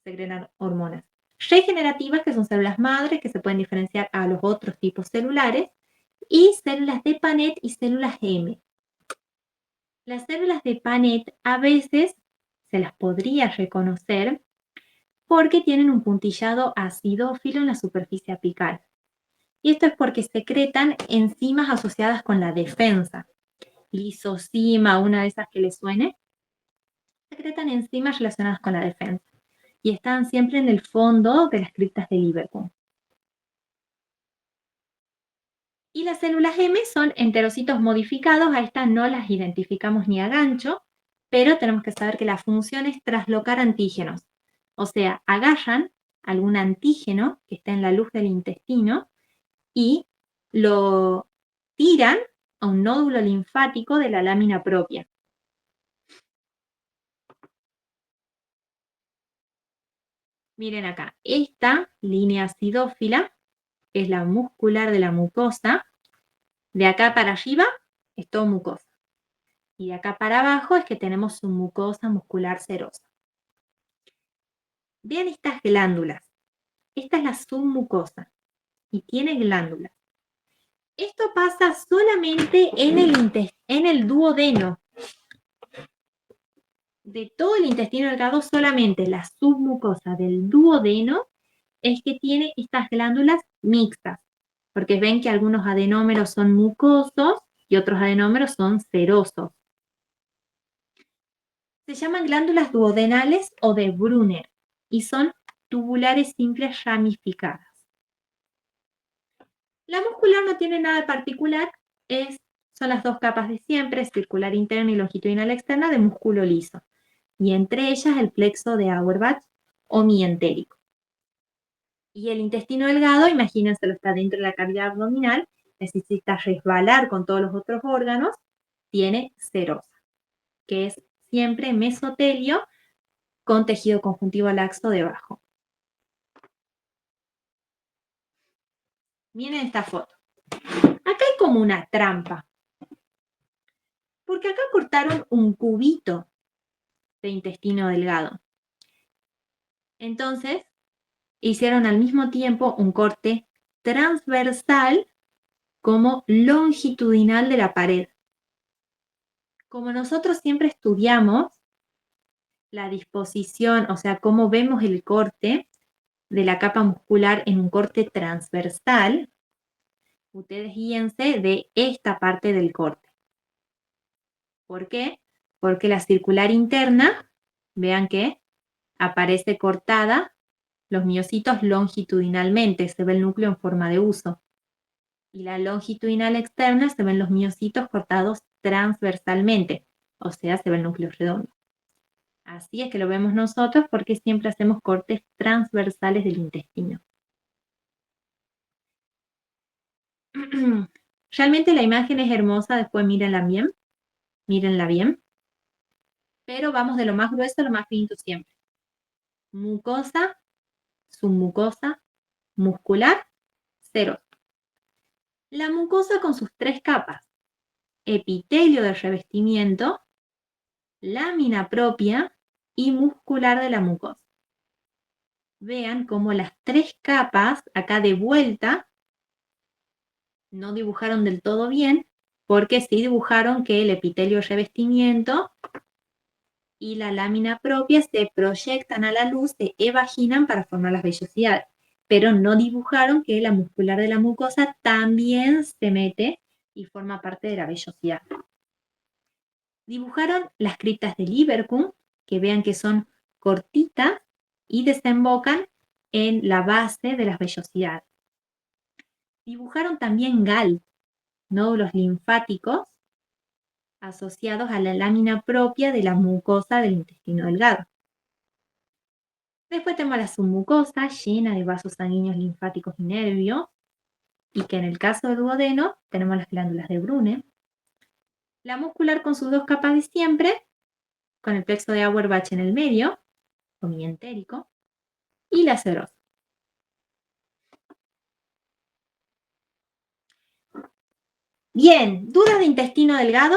secretan hormonas. Regenerativas, que son células madres, que se pueden diferenciar a los otros tipos celulares, y células de Paneth y células M. Las células de Paneth a veces se las podría reconocer porque tienen un puntillado acidófilo en la superficie apical. Y esto es porque secretan enzimas asociadas con la defensa. Lisozima, una de esas que les suene, secretan enzimas relacionadas con la defensa. Y están siempre en el fondo de las criptas de Lieberkühn. Y las células M son enterocitos modificados, a estas no las identificamos ni a gancho, pero tenemos que saber que la función es traslocar antígenos. O sea, agarran algún antígeno que está en la luz del intestino y lo tiran a un nódulo linfático de la lámina propia. Miren acá, esta línea acidófila es la muscular de la mucosa. De acá para arriba es todo mucosa. Y de acá para abajo es que tenemos su mucosa muscular serosa. Vean estas glándulas. Esta es la submucosa y tiene glándulas. Esto pasa solamente en el duodeno. De todo el intestino delgado, solamente la submucosa del duodeno es que tiene estas glándulas mixtas, porque ven que algunos adenómeros son mucosos y otros adenómeros son serosos. Se llaman glándulas duodenales o de Brunner y son tubulares simples ramificadas. La muscular no tiene nada particular, son las dos capas de siempre, circular interna y longitudinal externa de músculo liso, y entre ellas el plexo de Auerbach o mientérico. Y el intestino delgado, imagínenselo, está dentro de la cavidad abdominal, necesita resbalar con todos los otros órganos, tiene serosa, que es siempre mesotelio con tejido conjuntivo laxo debajo. Miren esta foto. Acá hay como una trampa, porque acá cortaron un cubito de intestino delgado. Entonces, hicieron al mismo tiempo un corte transversal como longitudinal de la pared. Como nosotros siempre estudiamos la disposición, o sea, cómo vemos el corte de la capa muscular en un corte transversal, ustedes guíense de esta parte del corte. ¿Por qué? Porque la circular interna, vean que aparece cortada los miocitos longitudinalmente, se ve el núcleo en forma de uso. Y la longitudinal externa se ven los miocitos cortados transversalmente, o sea, se ve el núcleo redondo. Así es que lo vemos nosotros porque siempre hacemos cortes transversales del intestino. Realmente la imagen es hermosa, después mírenla bien, pero vamos de lo más grueso a lo más finito siempre. Mucosa, submucosa, muscular, serosa. La mucosa con sus tres capas, epitelio de revestimiento, lámina propia y muscular de la mucosa. Vean cómo las tres capas, acá de vuelta, no dibujaron del todo bien, porque sí dibujaron que el epitelio de revestimiento y la lámina propia se proyectan a la luz, se evaginan para formar las vellosidades, pero no dibujaron que la muscular de la mucosa también se mete y forma parte de la vellosidad. Dibujaron las criptas de Lieberkühn, que vean que son cortitas y desembocan en la base de las vellosidades. Dibujaron también GAL, nódulos linfáticos asociados a la lámina propia de la mucosa del intestino delgado. Después tenemos la submucosa llena de vasos sanguíneos linfáticos y nervios, y que en el caso del duodeno tenemos las glándulas de Brune. La muscular con sus dos capas de siempre, con el plexo de Auerbach en el medio, o mientérico, y la serosa. Bien, ¿dudas de intestino delgado?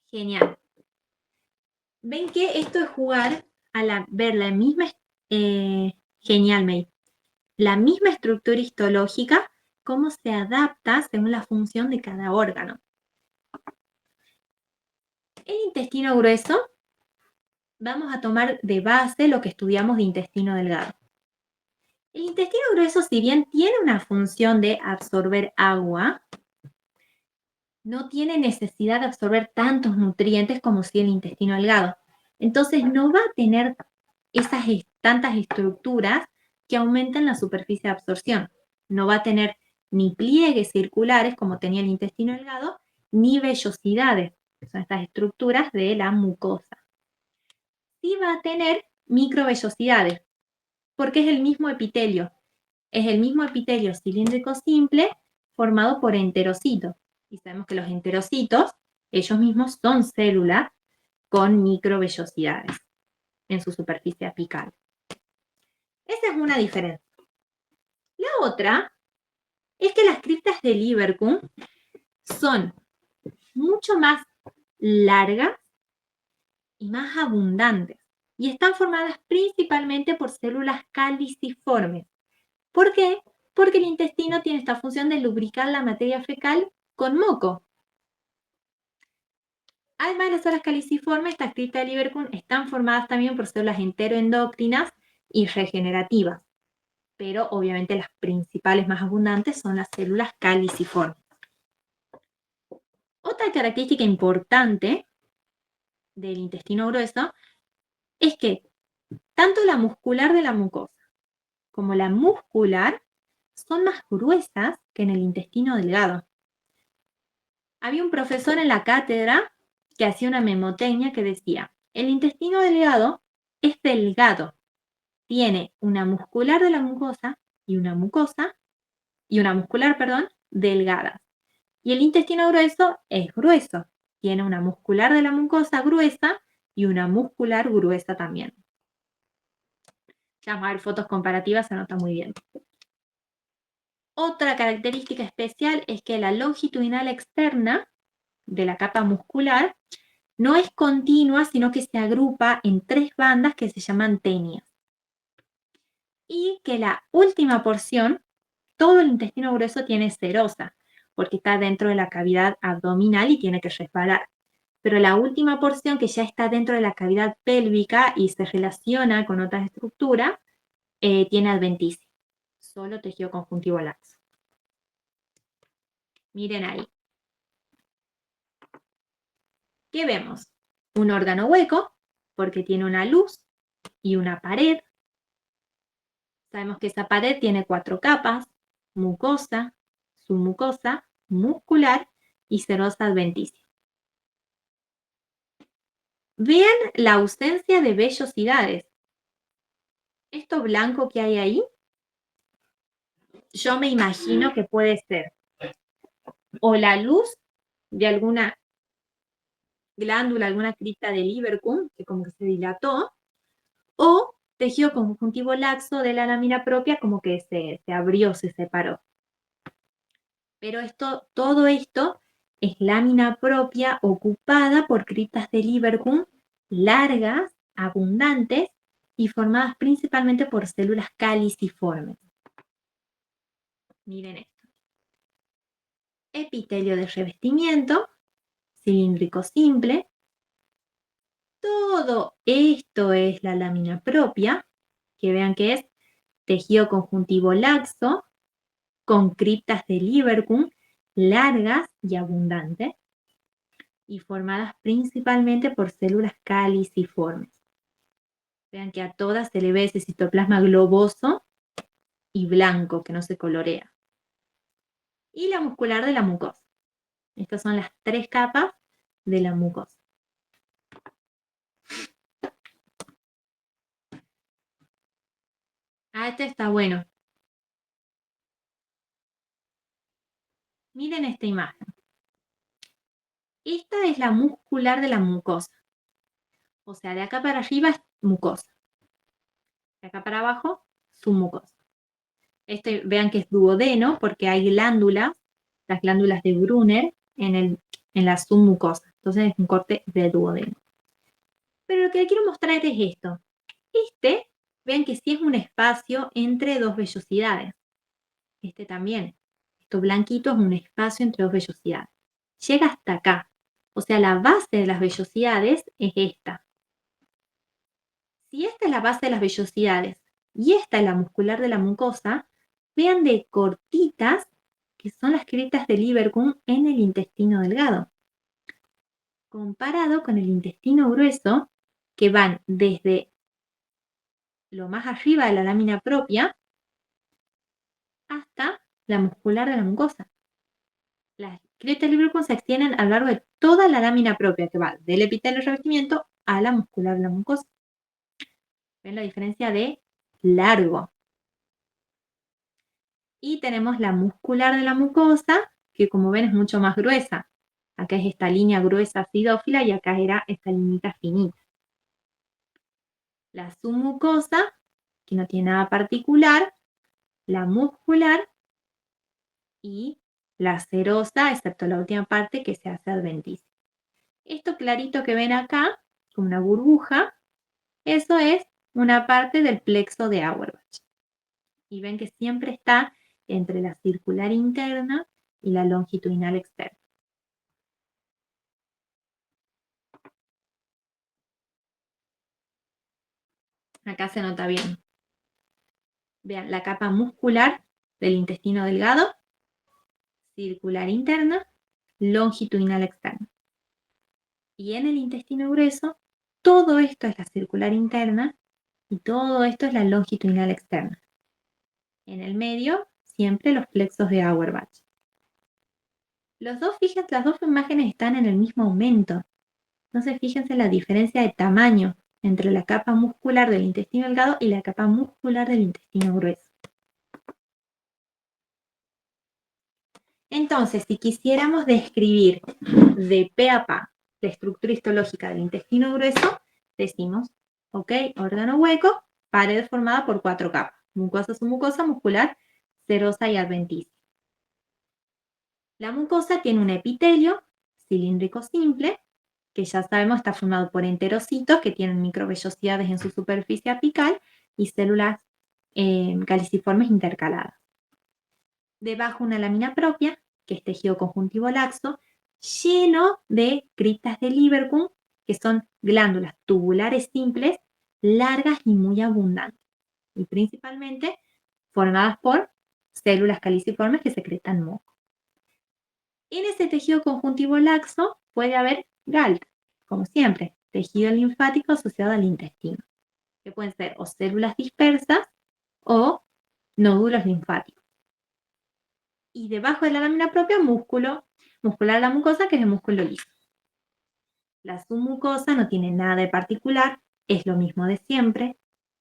Genial. Ven que esto es jugar a ver la misma, genial, May, la misma estructura histológica, cómo se adapta según la función de cada órgano. El intestino grueso, vamos a tomar de base lo que estudiamos de intestino delgado. El intestino grueso, si bien tiene una función de absorber agua, no tiene necesidad de absorber tantos nutrientes como si el intestino delgado. Entonces no va a tener tantas estructuras que aumenten la superficie de absorción. No va a tener ni pliegues circulares como tenía el intestino delgado, ni vellosidades, que son estas estructuras de la mucosa. Sí va a tener microvellosidades, porque es el mismo epitelio. Es el mismo epitelio cilíndrico simple formado por enterocitos. Y sabemos que los enterocitos, ellos mismos son células con microvellosidades en su superficie apical. Esa es una diferencia. La otra es que las criptas de Lieberkühn son mucho más largas y más abundantes y están formadas principalmente por células caliciformes. ¿Por qué? Porque el intestino tiene esta función de lubricar la materia fecal con moco. Además de las células caliciformes, estas criptas de Lieberkühn están formadas también por células enteroendócrinas y regenerativas, pero obviamente las principales más abundantes son las células caliciformes. Otra característica importante del intestino grueso es que tanto la muscular de la mucosa como la muscular son más gruesas que en el intestino delgado. Había un profesor en la cátedra que hacía una memotecnia que decía, el intestino delgado es delgado, tiene una muscular de la mucosa y una muscular, delgadas. Y el intestino grueso es grueso, tiene una muscular de la mucosa gruesa y una muscular gruesa también. Ya vamos a ver fotos comparativas, se nota muy bien. Otra característica especial es que la longitudinal externa de la capa muscular no es continua, sino que se agrupa en 3 bandas que se llaman tenias. Y que la última porción, todo el intestino grueso tiene serosa, porque está dentro de la cavidad abdominal y tiene que resbalar. Pero la última porción, que ya está dentro de la cavidad pélvica y se relaciona con otras estructuras, tiene adventicia, solo tejido conjuntivo laxo. Miren ahí. ¿Qué vemos? Un órgano hueco, porque tiene una luz y una pared. Sabemos que esa pared tiene 4 capas: mucosa, submucosa, muscular y serosa adventicia. Vean la ausencia de vellosidades. Esto blanco que hay ahí, yo me imagino que puede ser o la luz de alguna glándula, alguna cripta de Lieberkühn, que como que se dilató, o tejido conjuntivo laxo de la lámina propia, como que se abrió, se separó. Pero todo esto es lámina propia ocupada por criptas de Lieberkühn largas, abundantes y formadas principalmente por células caliciformes. Miren esto. Epitelio de revestimiento, cilíndrico simple. Todo esto es la lámina propia, que vean que es tejido conjuntivo laxo, con criptas de Lieberkühn largas y abundantes, y formadas principalmente por células caliciformes. Vean que a todas se le ve ese citoplasma globoso y blanco que no se colorea. Y la muscular de la mucosa. Estas son las 3 capas de la mucosa. Este está bueno. Miren esta imagen. Esta es la muscular de la mucosa. O sea, de acá para arriba es mucosa. De acá para abajo, submucosa. Vean que es duodeno porque hay glándulas, las glándulas de Brunner, en la submucosa. Entonces es un corte de duodeno. Pero lo que quiero mostrar es esto. Vean que sí es un espacio entre 2 vellosidades. También. Esto blanquito es un espacio entre 2 vellosidades. Llega hasta acá. O sea, la base de las vellosidades es esta. Si esta es la base de las vellosidades y esta es la muscular de la mucosa, vean de cortitas que son las criptas de Lieberkühn en el intestino delgado. Comparado con el intestino grueso, que van desde lo más arriba de la lámina propia hasta la muscular de la mucosa. Las criptas de Lieberkühn se extienden a lo largo de toda la lámina propia, que va del epitelio de revestimiento a la muscular de la mucosa. ¿Ven la diferencia de largo? Y tenemos la muscular de la mucosa, que como ven es mucho más gruesa. Acá es esta línea gruesa acidófila y acá era esta liñita finita. La submucosa, que no tiene nada particular, la muscular y la serosa, excepto la última parte que se hace adventicia. Esto clarito que ven acá, como una burbuja, eso es una parte del plexo de Auerbach. Y ven que siempre está entre la circular interna y la longitudinal externa. Acá se nota bien. Vean, la capa muscular del intestino delgado, circular interna longitudinal externa. Y en el intestino grueso, todo esto es la circular interna y todo esto es la longitudinal externa. En el medio, siempre los plexos de Auerbach. Las dos imágenes están en el mismo aumento. Entonces, fíjense la diferencia de tamaño entre la capa muscular del intestino delgado y la capa muscular del intestino grueso. Entonces, si quisiéramos describir de pe a pa la estructura histológica del intestino grueso, decimos, ok, órgano hueco, pared formada por 4 capas, mucosa, submucosa, muscular, serosa y adventicia. La mucosa tiene un epitelio cilíndrico simple, que ya sabemos está formado por enterocitos que tienen microvellosidades en su superficie apical y células caliciformes intercaladas. Debajo una lámina propia, que es tejido conjuntivo laxo, lleno de criptas de Lieberkühn, que son glándulas tubulares simples, largas y muy abundantes, y principalmente formadas por células caliciformes que secretan moco. En ese tejido conjuntivo laxo puede haber GALT, como siempre, tejido linfático asociado al intestino, que pueden ser o células dispersas o nódulos linfáticos. Y debajo de la lámina propia, músculo muscular de la mucosa, que es el músculo liso. La submucosa no tiene nada de particular, es lo mismo de siempre,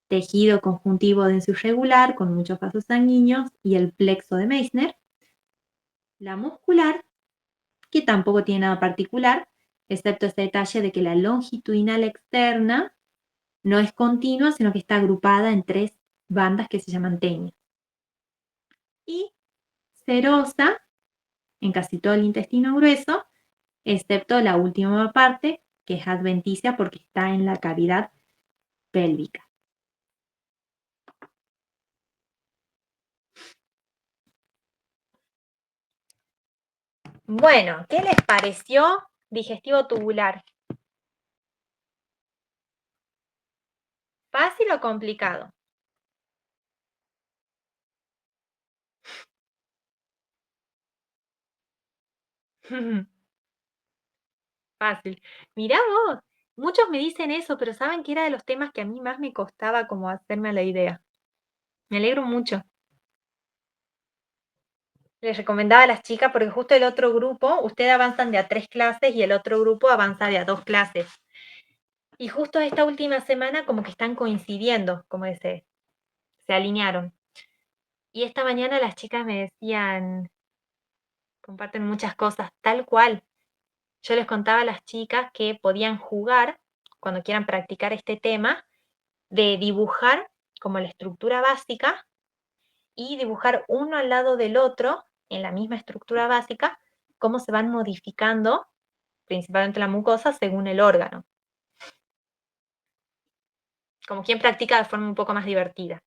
tejido conjuntivo denso irregular con muchos vasos sanguíneos y el plexo de Meissner. La muscular, que tampoco tiene nada particular, excepto ese detalle de que la longitudinal externa no es continua, sino que está agrupada en 3 bandas que se llaman tenias. Y serosa, en casi todo el intestino grueso, excepto la última parte, que es adventicia porque está en la cavidad pélvica. Bueno, ¿qué les pareció digestivo tubular? ¿Fácil o complicado? Fácil. Mirá vos, muchos me dicen eso, pero saben que era de los temas que a mí más me costaba como hacerme a la idea. Me alegro mucho. Les recomendaba a las chicas porque justo el otro grupo, ustedes avanzan de a 3 clases y el otro grupo avanza de a 2 clases. Y justo esta última semana como que están coincidiendo, como que se alinearon. Y esta mañana las chicas me decían, comparten muchas cosas, tal cual. Yo les contaba a las chicas que podían jugar, cuando quieran practicar este tema, de dibujar como la estructura básica y dibujar uno al lado del otro, en la misma estructura básica, cómo se van modificando, principalmente la mucosa, según el órgano. Como quien practica de forma un poco más divertida.